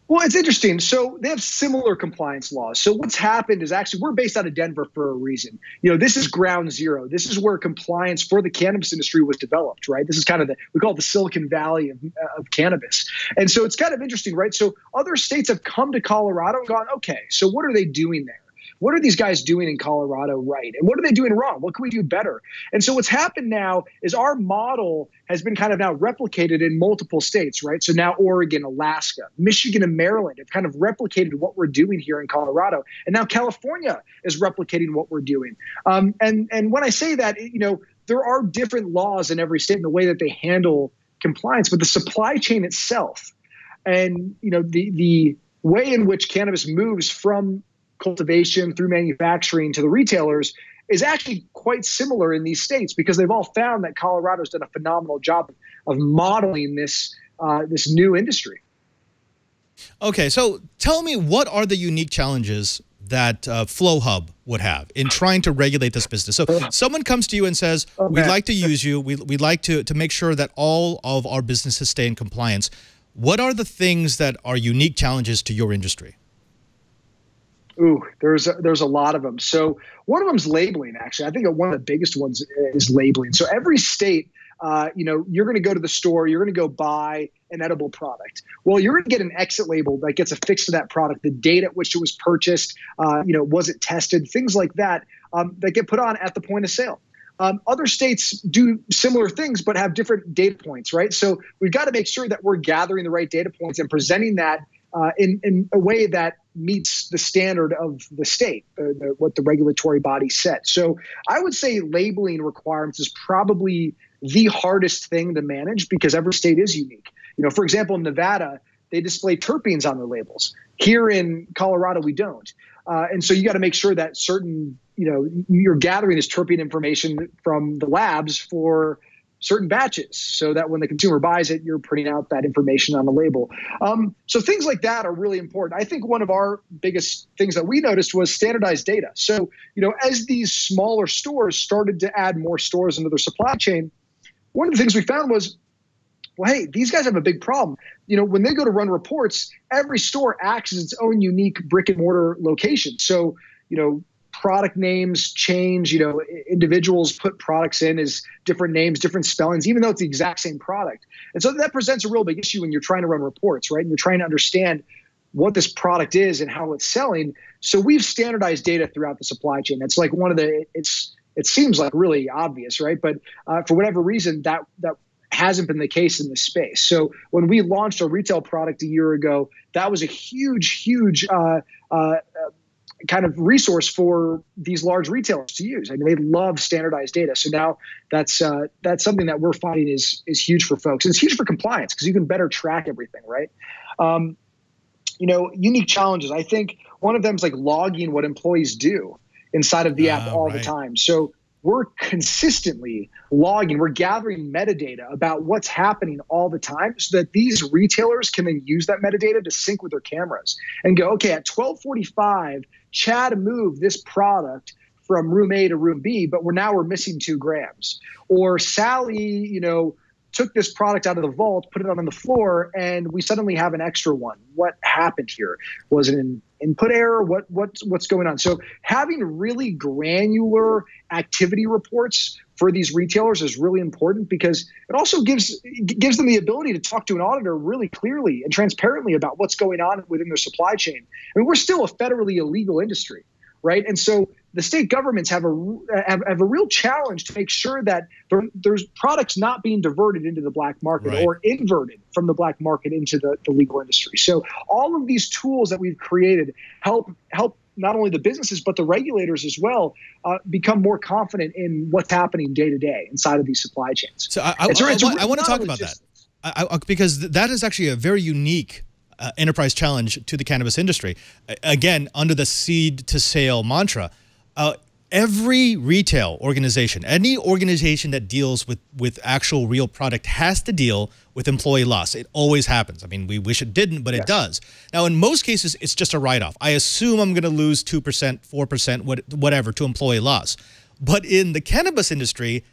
Well, it's interesting. So they have similar compliance laws. So what's happened is actually we're based out of Denver for a reason. This is ground zero. This is where compliance for the cannabis industry was developed, right? This is kind of we call it the Silicon Valley of cannabis. And so it's kind of interesting, right? So other states have come to Colorado and gone, okay, so what are they doing there? What are these guys doing in Colorado right? And what are they doing wrong? What can we do better? And so what's happened now is our model has been kind of now replicated in multiple states, right? So now Oregon, Alaska, Michigan, and Maryland have kind of replicated what we're doing here in Colorado. And now California is replicating what we're doing. And when I say that, there are different laws in every state in the way that they handle compliance, but the supply chain itself and, the way in which cannabis moves from cultivation through manufacturing to the retailers is actually quite similar in these states, because they've all found that Colorado's done a phenomenal job of modeling this new industry. Okay, so tell me, what are the unique challenges that Flowhub would have in trying to regulate this business? So someone comes to you and says, we'd like to use you, we'd like to make sure that all of our businesses stay in compliance. What are the things that are unique challenges to your industry? Ooh, there's a lot of them. So one of them is labeling, actually. I think one of the biggest ones is labeling. So every state, you're going to go to the store, you're going to go buy an edible product. Well, you're going to get an exit label that gets affixed to that product, the date at which it was purchased, was it tested, things like that, that get put on at the point of sale. Other states do similar things but have different data points, right? So we've got to make sure that we're gathering the right data points and presenting that in a way that meets the standard of the state, what the regulatory body set. So I would say labeling requirements is probably the hardest thing to manage, because every state is unique. For example, in Nevada, they display terpenes on their labels. Here in Colorado, we don't. And so you got to make sure that certain, you're gathering this terpene information from the labs for certain batches, so that when the consumer buys it, you're printing out that information on the label. So things like that are really important. I think one of our biggest things that we noticed was standardized data. So, as these smaller stores started to add more stores into their supply chain, one of the things we found was, well, hey, these guys have a big problem. When they go to run reports, every store acts as its own unique brick and mortar location. So, product names change, individuals put products in as different names, different spellings, even though it's the exact same product. And so that presents a real big issue when you're trying to run reports, right? And you're trying to understand what this product is and how it's selling. So we've standardized data throughout the supply chain. That's like it seems like really obvious, right? But for whatever reason, that hasn't been the case in this space. So when we launched a retail product a year ago, that was a huge kind of resource for these large retailers to use. I mean, they love standardized data. So now that's something that we're finding is huge for folks. And it's huge for compliance because you can better track everything, right? Unique challenges. I think one of them is like logging what employees do inside of the app all the time. So we're consistently logging, we're gathering metadata about what's happening all the time so that these retailers can then use that metadata to sync with their cameras and go, okay, at 12:45, Chad moved this product from room A to room B, but we're missing 2 grams. Or Sally, took this product out of the vault, put it on the floor, and we suddenly have an extra one. What happened here? Was it an input error? What's going on? So having really granular activity reports for these retailers is really important because it also gives them the ability to talk to an auditor really clearly and transparently about what's going on within their supply chain. I mean, we're still a federally illegal industry, right? And so the state governments have a real challenge to make sure that there's products not being diverted into the black market or inverted from the black market into the legal industry. So all of these tools that we've created help not only the businesses but the regulators as well become more confident in what's happening day to day inside of these supply chains. So I want to talk about that because that is actually a very unique enterprise challenge to the cannabis industry. Again, under the seed to sale mantra. Every retail organization, any organization that deals with actual real product has to deal with employee loss. It always happens. I mean, we wish it didn't, but it does. Now, in most cases, it's just a write-off. I assume I'm going to lose 2%, 4%, whatever to employee loss. But in the cannabis industry,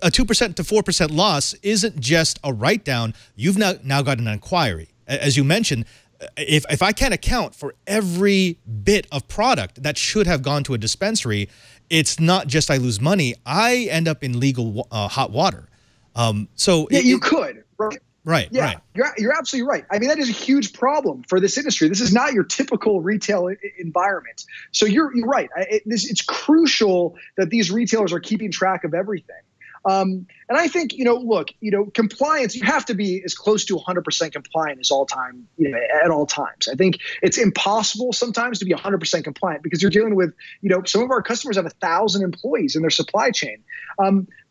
a 2% to 4% loss isn't just a write-down. You've now got an inquiry. As you mentioned, if I can't account for every bit of product that should have gone to a dispensary, it's not just I lose money. I end up in legal hot water. You could, right? Right. You're absolutely right. I mean, that is a huge problem for this industry. This is not your typical retail environment. So you're right. It's crucial that these retailers are keeping track of everything. And I think, compliance, you have to be as close to 100% compliant as at all times. I think it's impossible sometimes to be 100% compliant because you're dealing with, some of our customers have 1,000 employees in their supply chain.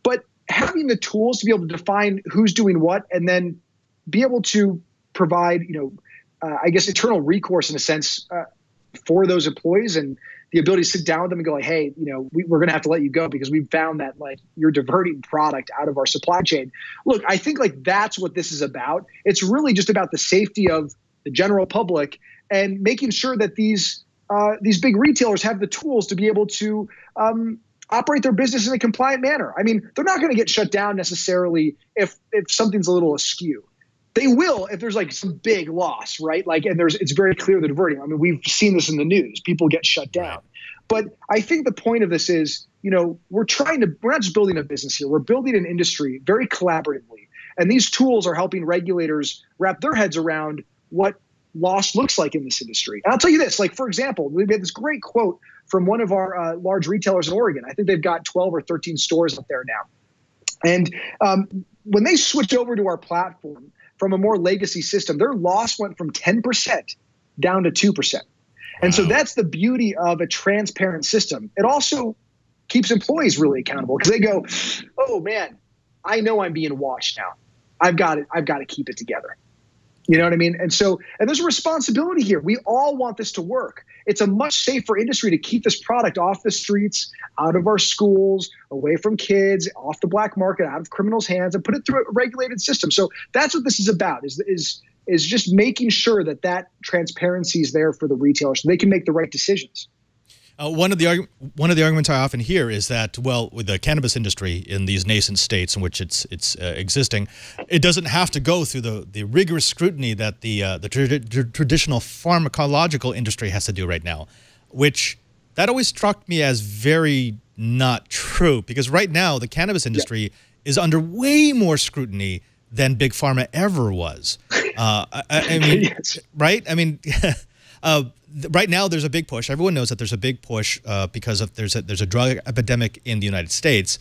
But having the tools to be able to define who's doing what and then be able to provide, eternal recourse in a sense for those employees and the ability to sit down with them and go like, hey, we're going to have to let you go because we've found that you're diverting product out of our supply chain. Look, I think that's what this is about. It's really just about the safety of the general public and making sure that these big retailers have the tools to be able to operate their business in a compliant manner. I mean, they're not going to get shut down necessarily if something's a little askew. They will if there's some big loss, right? It's very clear they're diverting. I mean, we've seen this in the news. People get shut down. But I think the point of this is, we're not just building a business here. We're building an industry very collaboratively. And these tools are helping regulators wrap their heads around what loss looks like in this industry. And I'll tell you this, for example, we had this great quote from one of our large retailers in Oregon. I think they've got 12 or 13 stores up there now. And when they switched over to our platform, from a more legacy system, their loss went from 10% down to 2%. And so that's the beauty of a transparent system. It also keeps employees really accountable because they go, oh man, I know I'm being watched now. I've got to keep it together. You know what I mean? And there's a responsibility here. We all want this to work. It's a much safer industry to keep this product off the streets, out of our schools, away from kids, off the black market, out of criminals' hands, and put it through a regulated system. So that's what this is about, is just making sure that transparency is there for the retailers so they can make the right decisions. One of the arguments I often hear is that, with the cannabis industry in these nascent states in which it's existing, it doesn't have to go through the rigorous scrutiny that the traditional pharmacological industry has to do right now, which that always struck me as very not true because right now the cannabis industry is under way more scrutiny than big pharma ever was. I mean, yes. Right? I mean. Right now, there's a big push. Everyone knows that there's a big push because there's a drug epidemic in the United States.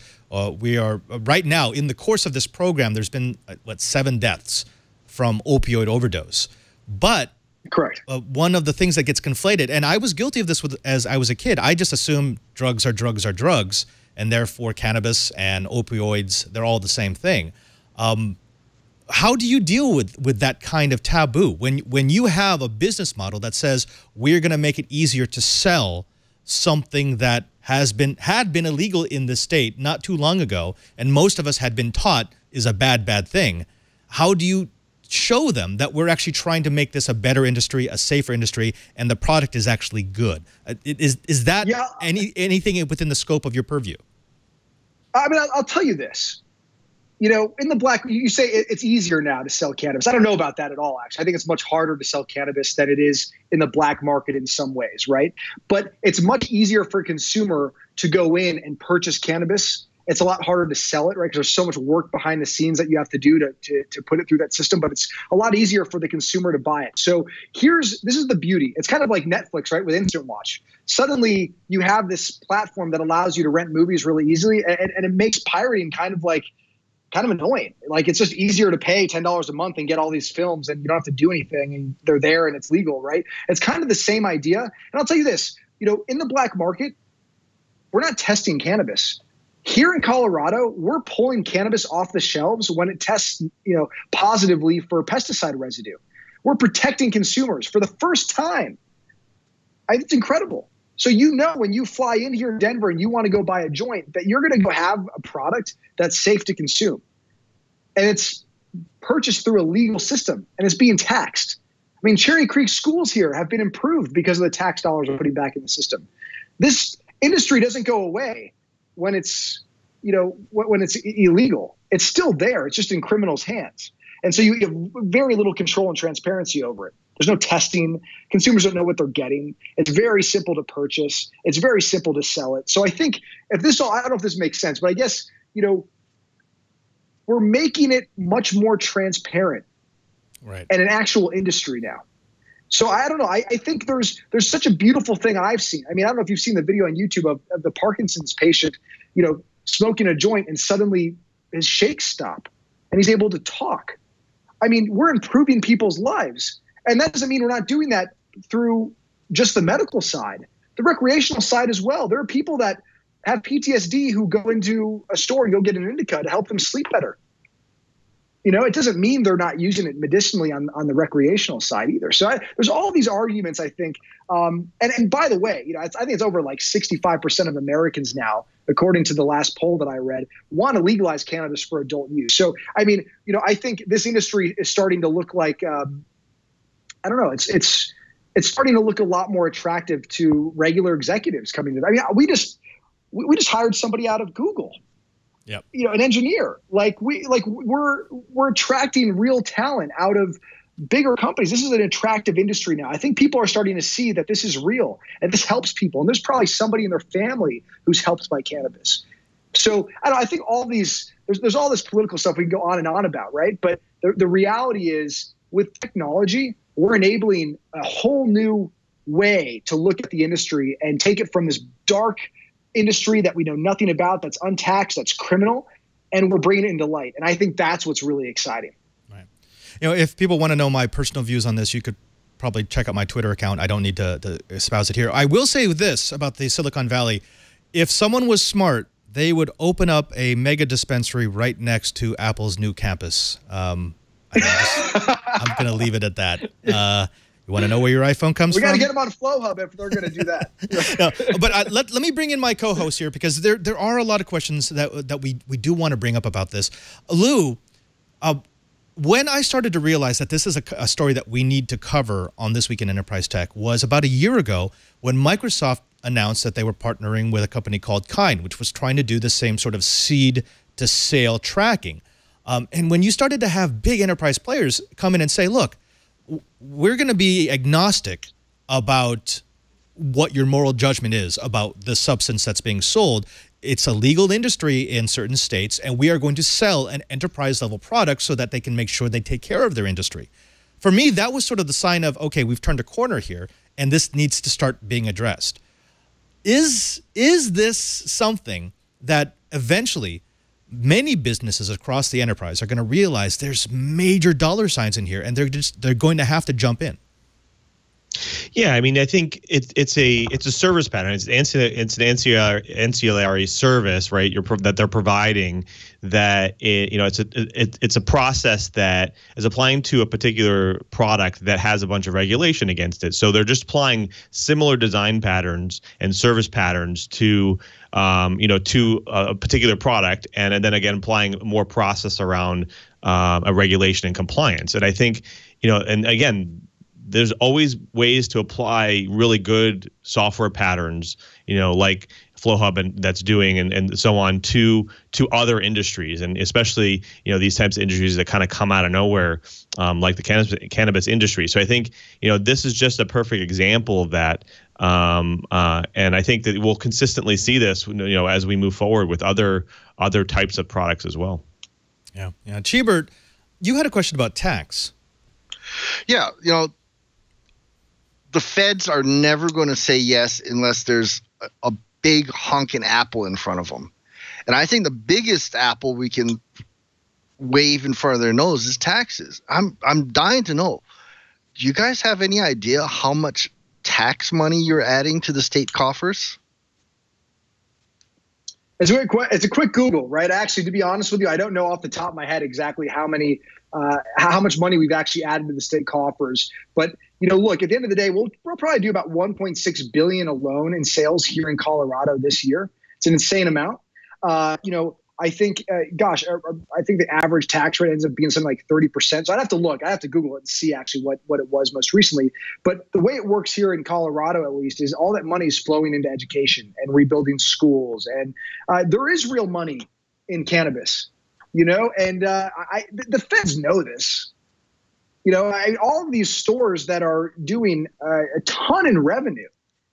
We are right now in the course of this program. There's been 7 deaths from opioid overdose. But Correct. One of the things that gets conflated, and I was guilty of this as I was a kid, I just assumed drugs are drugs are drugs, and therefore cannabis and opioids, they're all the same thing. How do you deal with that kind of taboo when you have a business model that says we're going to make it easier to sell something that had been illegal in this state not too long ago, and most of us had been taught is a bad thing? How do you show them that we're actually trying to make this a better industry, a safer industry, and the product is actually good? Is that anything within the scope of your purview? I mean, I'll tell you this. You know, in the black, you say it's easier now to sell cannabis. I don't know about that at all, actually. I think it's much harder to sell cannabis than it is in the black market in some ways, right? But it's much easier for a consumer to go in and purchase cannabis. It's a lot harder to sell it, right? Because there's so much work behind the scenes that you have to do to put it through that system. But it's a lot easier for the consumer to buy it. So this is the beauty. It's kind of like Netflix, right, with Instant Watch. Suddenly you have this platform that allows you to rent movies really easily, and it makes pirating kind of annoying. Like, it's just easier to pay $10 a month and get all these films, and you don't have to do anything, and they're there and it's legal, right? It's kind of the same idea. And I'll tell you this, you know, in the black market, we're not testing cannabis. Here in Colorado, we're pulling cannabis off the shelves when it tests, you know, positively for pesticide residue. We're protecting consumers for the first time. It's incredible. So, you know, when you fly in here in Denver and you want to go buy a joint, that you're going to go have a product that's safe to consume. And it's purchased through a legal system, and it's being taxed. I mean, Cherry Creek schools here have been improved because of the tax dollars we're putting back in the system. This industry doesn't go away when it's, you know, when it's illegal. It's still there. It's just in criminals' hands. And so you have very little control and transparency over it. There's no testing. Consumers don't know what they're getting. It's very simple to purchase. It's very simple to sell it. So I think I don't know if this makes sense, but I guess, you know, we're making it much more transparent, right, and an actual industry now. So I don't know. I think there's such a beautiful thing I've seen. I mean, I don't know if you've seen the video on YouTube of the Parkinson's patient, you know, smoking a joint, and suddenly his shakes stop and he's able to talk. I mean, we're improving people's lives. And that doesn't mean we're not doing that through just the medical side, the recreational side as well. There are people that have PTSD who go into a store and go get an indica to help them sleep better. You know, it doesn't mean they're not using it medicinally on the recreational side either. So there's all these arguments, I think. And by the way, you know, I think it's over like 65% of Americans now, according to the last poll that I read, want to legalize cannabis for adult use. So, I mean, you know, I think this industry is starting to look like, I don't know, it's starting to look a lot more attractive to regular executives coming to. I mean, we just hired somebody out of Google. Yep. You know, an engineer. We're attracting real talent out of bigger companies. This is an attractive industry now. I think people are starting to see that this is real and this helps people. And there's probably somebody in their family who's helped by cannabis. So I think all these, there's all this political stuff we can go on and on about, right? But the reality is, with technology, we're enabling a whole new way to look at the industry and take it from this dark industry that we know nothing about, that's untaxed, that's criminal, and we're bringing it into light. And I think that's what's really exciting. Right. You know, if people want to know my personal views on this, you could probably check out my Twitter account. I don't need to espouse it here. I will say this about the Silicon Valley. If someone was smart, they would open up a mega dispensary right next to Apple's new campus. I'm going to leave it at that. You want to know where your iPhone comes from? We got to get them on Flowhub if they're going to do that. No, but let me bring in my co-host here, because there are a lot of questions that we do want to bring up about this. Lou, when I started to realize that this is a story that we need to cover on This Week in Enterprise Tech was about a year ago when Microsoft announced that they were partnering with a company called Kind, which was trying to do the same sort of seed to sale tracking. And when you started to have big enterprise players come in and say, look, we're going to be agnostic about what your moral judgment is about the substance that's being sold. It's a legal industry in certain states, and we are going to sell an enterprise-level product so that they can make sure they take care of their industry. For me, that was sort of the sign of, okay, we've turned a corner here, and this needs to start being addressed. Is this something that eventually many businesses across the enterprise are going to realize there's major dollar signs in here, and they're going to have to jump in? Yeah, I mean, I think it's a service pattern. It's an ancillary service, right? That they're providing. It's a process that is applying to a particular product that has a bunch of regulation against it. So they're just applying similar design patterns and service patterns to to a particular product, and then again applying more process around a regulation and compliance. And I think and again, there's always ways to apply really good software patterns, like Flowhub that's doing and so on to other industries, and especially these types of industries that kind of come out of nowhere, like the cannabis industry. So I think this is just a perfect example of that, and I think that we'll consistently see this as we move forward with other types of products as well. Yeah. Cheebert, you had a question about tax. Yeah, the feds are never going to say yes unless there's a big honking apple in front of them. And I think the biggest apple we can wave in front of their nose is taxes. I'm dying to know. Do you guys have any idea how much tax money you're adding to the state coffers? It's a quick Google, right? Actually, to be honest with you, I don't know off the top of my head exactly how much money we've actually added to the state coffers. But look, at the end of the day, we'll probably do about $1.6 billion alone in sales here in Colorado this year. It's an insane amount. I think, I think the average tax rate ends up being something like 30%. So I'd have to look. I have to Google it and see actually what it was most recently. But the way it works here in Colorado, at least, is all that money is flowing into education and rebuilding schools. And there is real money in cannabis, and the feds know this. All of these stores that are doing a ton in revenue,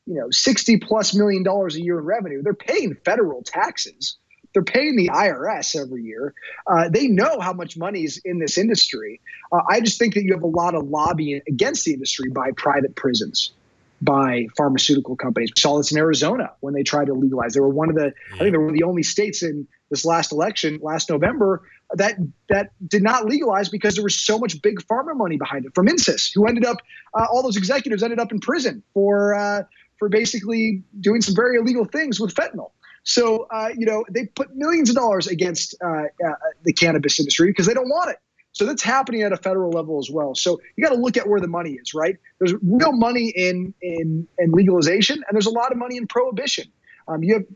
$60+ million a year in revenue, they're paying federal taxes. They're paying the IRS every year. They know how much money is in this industry. I just think that you have a lot of lobbying against the industry by private prisons, by pharmaceutical companies. We saw this in Arizona when they tried to legalize. They were I think they were the only states in this last election, last November, that did not legalize because there was so much big pharma money behind it from INSIS, who ended up, all those executives ended up in prison for basically doing some very illegal things with fentanyl. So, they put millions of dollars against the cannabis industry because they don't want it. So that's happening at a federal level as well. So you got to look at where the money is, right? There's real money in legalization, and there's a lot of money in prohibition. You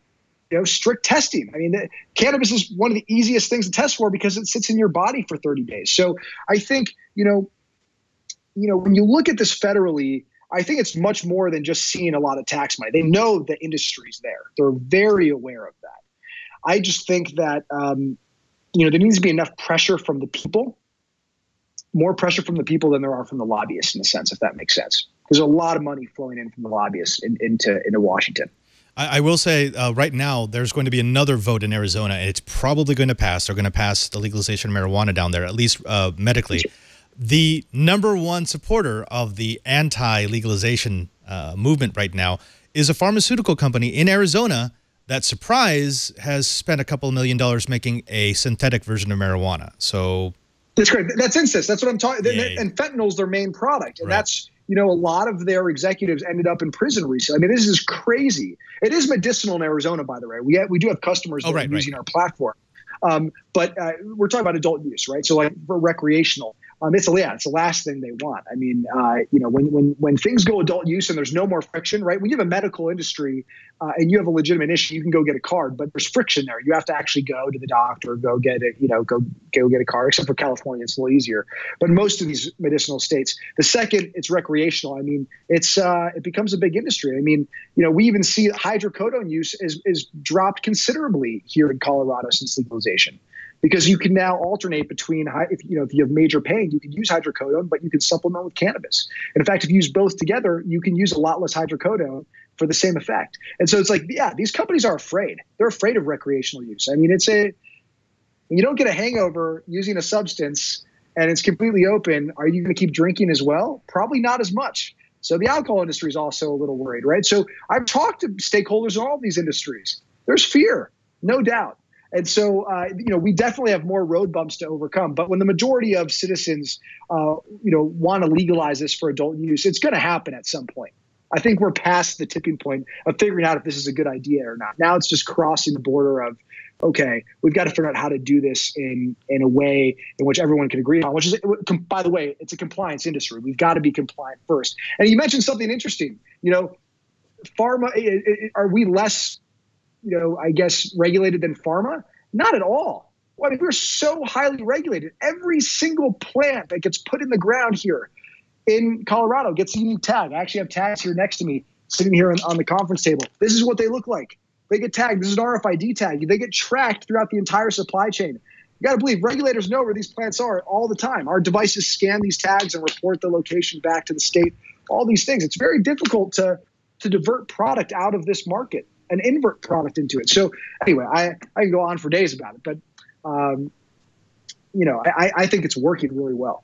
have strict testing. I mean, cannabis is one of the easiest things to test for because it sits in your body for 30 days. So I think, when you look at this federally, I think it's much more than just seeing a lot of tax money. They know the industry's there. They're very aware of that. I just think that, there needs to be enough pressure from the people, more pressure from the people than there are from the lobbyists, in a sense, if that makes sense. There's a lot of money flowing in from the lobbyists into Washington. I will say right now there's going to be another vote in Arizona, and it's probably going to pass. They're going to pass the legalization of marijuana down there, at least medically. The number one supporter of the anti-legalization movement right now is a pharmaceutical company in Arizona that, surprise, has spent a couple $1 million making a synthetic version of marijuana. So that's great. That's INSIS. That's what I'm talking. And fentanyl's their main product, and that's a lot of their executives ended up in prison recently. I mean, this is crazy. It is medicinal in Arizona, by the way. We do have customers that are using our platform. But we're talking about adult use, right? So like for recreational, it's the last thing they want. I mean, when things go adult use and there's no more friction, right? When you have a medical industry and you have a legitimate issue, you can go get a card, but there's friction there. You have to actually go to the doctor, go get it, go get a card. Except for California, it's a little easier. But most of these medicinal states, the second it's recreational, I mean, it becomes a big industry. I mean, we even see hydrocodone use is dropped considerably here in Colorado since legalization. Because you can now alternate between, if you have major pain, you can use hydrocodone, but you can supplement with cannabis. And in fact, if you use both together, you can use a lot less hydrocodone for the same effect. And so it's like, these companies are afraid. They're afraid of recreational use. I mean, when you don't get a hangover using a substance and it's completely open, are you going to keep drinking as well? Probably not as much. So the alcohol industry is also a little worried, right? So I've talked to stakeholders in all of these industries. There's fear, no doubt. And so, we definitely have more road bumps to overcome. But when the majority of citizens, want to legalize this for adult use, it's going to happen at some point. I think we're past the tipping point of figuring out if this is a good idea or not. Now it's just crossing the border of, okay, we've got to figure out how to do this in a way in which everyone can agree on, which is, by the way, it's a compliance industry. We've got to be compliant first. And you mentioned something interesting. Pharma, are we less, regulated than pharma? Not at all. Well, I mean, we're so highly regulated. Every single plant that gets put in the ground here in Colorado gets a unique tag. I actually have tags here next to me, sitting here on the conference table. This is what they look like. They get tagged. This is an RFID tag. They get tracked throughout the entire supply chain. You got to believe regulators know where these plants are all the time. Our devices scan these tags and report the location back to the state. All these things. It's very difficult to divert product out of this market and invert product into it. So anyway, I can go on for days about it, but I think it's working really well.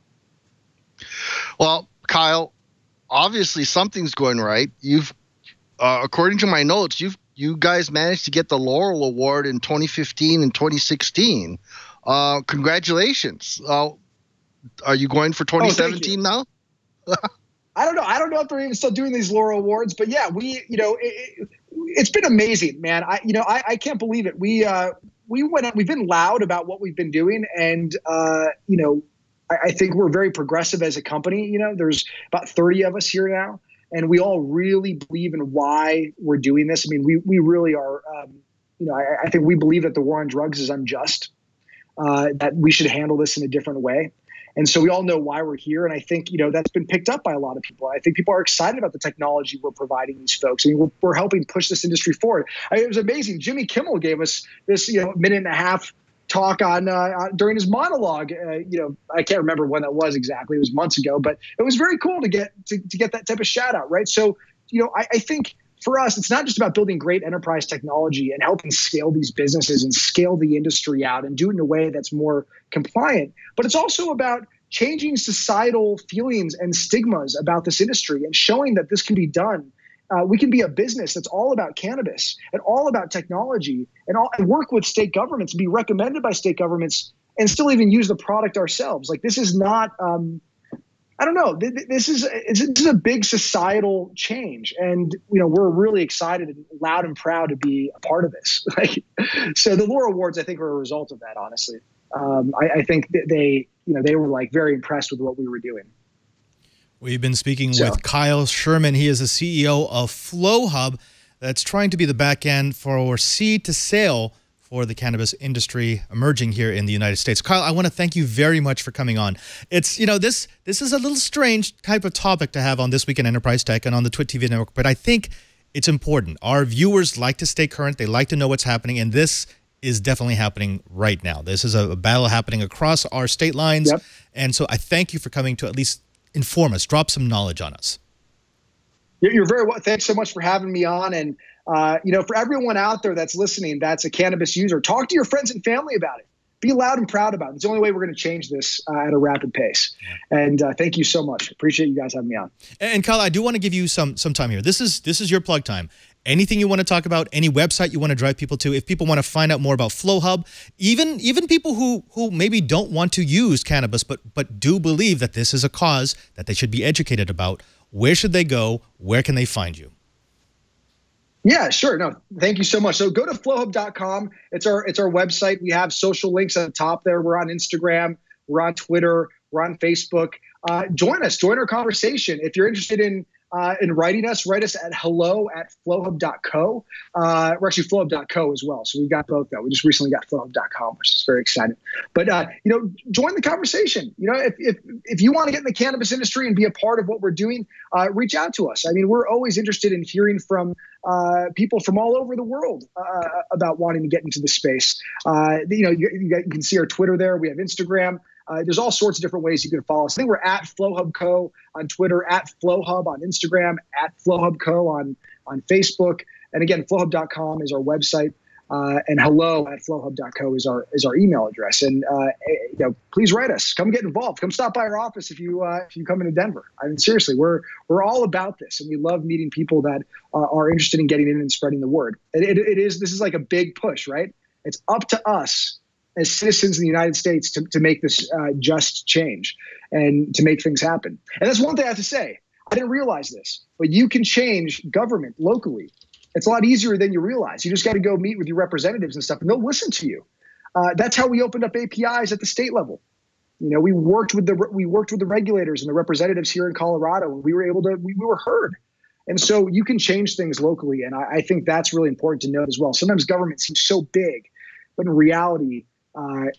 Well, Kyle, obviously something's going right. You've, according to my notes, you guys managed to get the Laurel Award in 2015 and 2016. Congratulations. Are you going for 2017 now? I don't know. I don't know if they're even still doing these Laurel Awards, but yeah, it's been amazing, man. I can't believe it. We've been loud about what we've been doing, and I think we're very progressive as a company. There's about 30 of us here now, and we all really believe in why we're doing this. I mean, we really are. I think we believe that the war on drugs is unjust, that we should handle this in a different way. And so we all know why we're here. And I think, that's been picked up by a lot of people. I think people are excited about the technology we're providing these folks. I mean, we're helping push this industry forward. It was amazing. Jimmy Kimmel gave us this, minute and a half talk on during his monologue. I can't remember when that was exactly. It was months ago, but it was very cool to get that type of shout out, right? So, I think for us, it's not just about building great enterprise technology and helping scale these businesses and scale the industry out and do it in a way that's more compliant, but it's also about changing societal feelings and stigmas about this industry and showing that this can be done. We can be a business that's all about cannabis and all about technology and work with state governments and be recommended by state governments and still even use the product ourselves. Like, this is not, I don't know. This is a big societal change, and we're really excited and loud and proud to be a part of this. So the Laurel Awards, I think, are a result of that. Honestly, I think that they were very impressed with what we were doing. We've been speaking with Kyle Sherman. He is the CEO of Flowhub, that's trying to be the back end for seed to sale for the cannabis industry emerging here in the United States. Kyle, I want to thank you very much for coming on. It's, this is a little strange type of topic to have on This Week in Enterprise Tech and on the Twit TV network, but I think it's important. Our viewers like to stay current. They like to know what's happening, and this is definitely happening right now. This is a battle happening across our state lines, and so I thank you for coming to at least inform us, drop some knowledge on us. You're very well. Thanks so much for having me on, and for everyone out there that's listening, that's a cannabis user, talk to your friends and family about it. Be loud and proud about it. It's the only way we're going to change this at a rapid pace. And thank you so much. Appreciate you guys having me on. And Kyle, I do want to give you some time here. This is your plug time. Anything you want to talk about, any website you want to drive people to, if people want to find out more about Flowhub, even people who maybe don't want to use cannabis but do believe that this is a cause that they should be educated about, where should they go? Where can they find you? Yeah, sure. No, thank you so much. So go to flowhub.com. It's our website. We have social links at the top there. We're on Instagram. We're on Twitter. We're on Facebook. Join us. Join our conversation. If you're interested in writing us, write us at hello@flowhub.co. We're actually flowhub.co as well. So we've got both though. We just recently got flowhub.com, which is very exciting. But join the conversation. If you want to get in the cannabis industry and be a part of what we're doing, reach out to us. I mean, we're always interested in hearing from people from all over the world about wanting to get into the space. You can see our Twitter there. We have Instagram. There's all sorts of different ways you can follow us. I think we're at Flowhub Co. on Twitter, at Flowhub on Instagram, at Flowhub Co. on Facebook. And again, flowhub.com is our website. And hello@flowhub.co is our email address. And please write us. Come get involved. Come stop by our office if you come into Denver. I mean, seriously, we're all about this, and we love meeting people that are interested in getting in and spreading the word. This is like a big push, right? It's up to us as citizens in the United States to make this just change and to make things happen. And that's one thing I have to say. I didn't realize this, but you can change government locally. It's a lot easier than you realize. You just got to go meet with your representatives and stuff, and they'll listen to you. That's how we opened up APIs at the state level. You know, we worked with the regulators and the representatives here in Colorado, and we were heard. And so you can change things locally, and I think that's really important to note as well. Sometimes government seems so big, but in reality,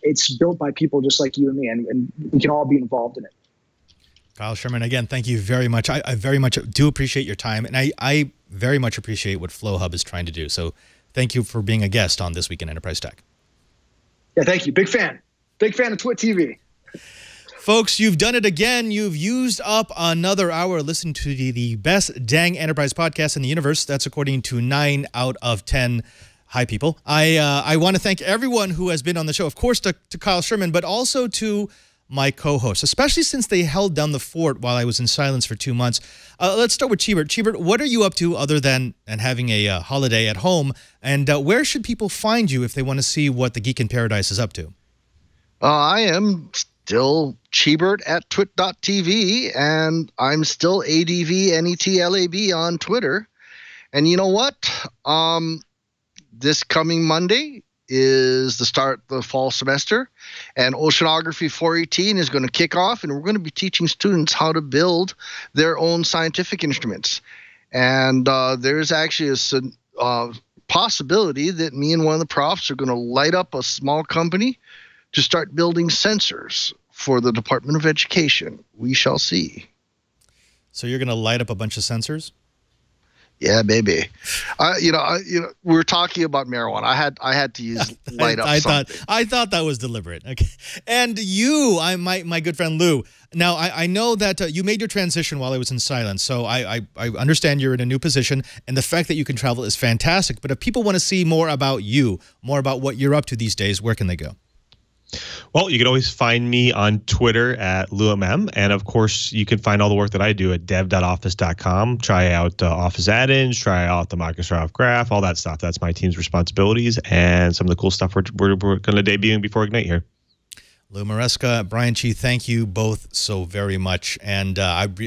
it's built by people just like you and me, and we can all be involved in it. Kyle Sherman, again, thank you very much. I very much do appreciate your time, and I very much appreciate what Flowhub is trying to do. So thank you for being a guest on This Week in Enterprise Tech. Yeah, thank you. Big fan. Big fan of Twit TV. Folks, you've done it again. You've used up another hour listening to the best dang enterprise podcast in the universe. That's according to 9 out of 10 hi people. I want to thank everyone who has been on the show, of course, to Kyle Sherman, but also to my co-hosts, especially since they held down the fort while I was in silence for 2 months. Let's start with Cheebert. Cheebert, what are you up to other than having a holiday at home? And where should people find you if they want to see what the Geek in Paradise is up to? I am still Cheebert at twit.tv, and I'm still ADVNETLAB on Twitter. And you know what? This coming Monday is the start of the fall semester, and Oceanography 418 is going to kick off, and we're going to be teaching students how to build their own scientific instruments. And there's actually a possibility that me and one of the profs are going to light up a small company to start building sensors for the Department of Education. We shall see. So you're going to light up a bunch of sensors? Yeah, baby. We're talking about marijuana. I had to use light up something. I thought that was deliberate. Okay. And you, my good friend Lou. Now I know that you made your transition while I was in silence, so I understand you're in a new position, and the fact that you can travel is fantastic. But if people want to see more about you, more about what you're up to these days, where can they go? Well, you can always find me on Twitter at LouMM. And of course, you can find all the work that I do at dev.office.com. Try out Office add-ins, try out the Microsoft Graph, all that stuff. That's my team's responsibilities and some of the cool stuff we're going to debut before Ignite here. Lou Maresca, Brian Chi, thank you both so very much. And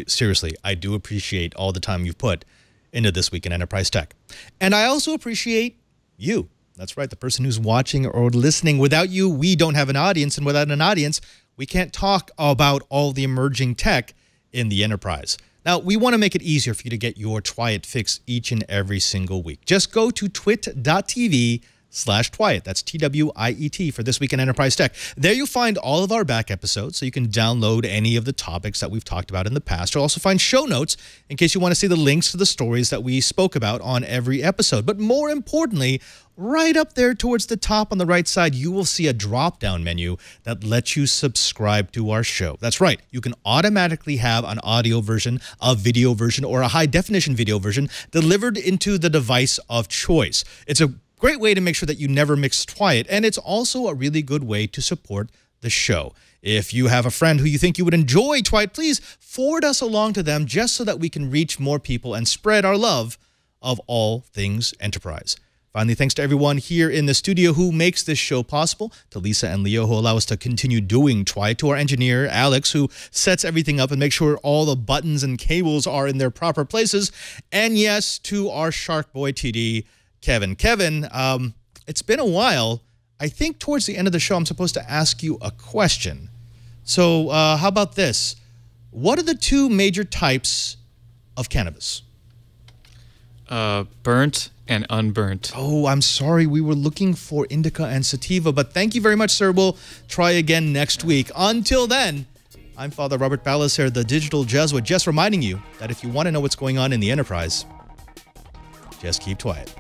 seriously, I do appreciate all the time you've put into This Week in Enterprise Tech. And I also appreciate you. That's right, the person who's watching or listening. Without you, we don't have an audience, and without an audience, we can't talk about all the emerging tech in the enterprise. Now, we want to make it easier for you to get your Try It fix each and every single week. Just go to twit.tv/Twyet. That's TWIET for This Week in Enterprise Tech. There you'll find all of our back episodes, so you can download any of the topics that we've talked about in the past. You'll also find show notes in case you want to see the links to the stories that we spoke about on every episode. But more importantly, right up there towards the top on the right side, you will see a drop-down menu that lets you subscribe to our show. That's right. You can automatically have an audio version, a video version, or a high-definition video version delivered into the device of choice. It's a great way to make sure that you never miss Twyet, and it's also a really good way to support the show. If you have a friend who you think you would enjoy Twyet, please forward us along to them just so that we can reach more people and spread our love of all things enterprise. Finally, thanks to everyone here in the studio who makes this show possible, to Lisa and Leo who allow us to continue doing Twyet, to our engineer, Alex, who sets everything up and makes sure all the buttons and cables are in their proper places, and yes, to our shark boy TD, Kevin. Kevin, it's been a while. I think towards the end of the show, I'm supposed to ask you a question. So how about this? What are the two major types of cannabis? Burnt and unburnt. Oh, I'm sorry. We were looking for indica and sativa, but thank you very much, sir. We'll try again next week. Until then, I'm Father Robert Ballas, the digital Jesuit, just reminding you that if you want to know what's going on in the enterprise, just keep quiet.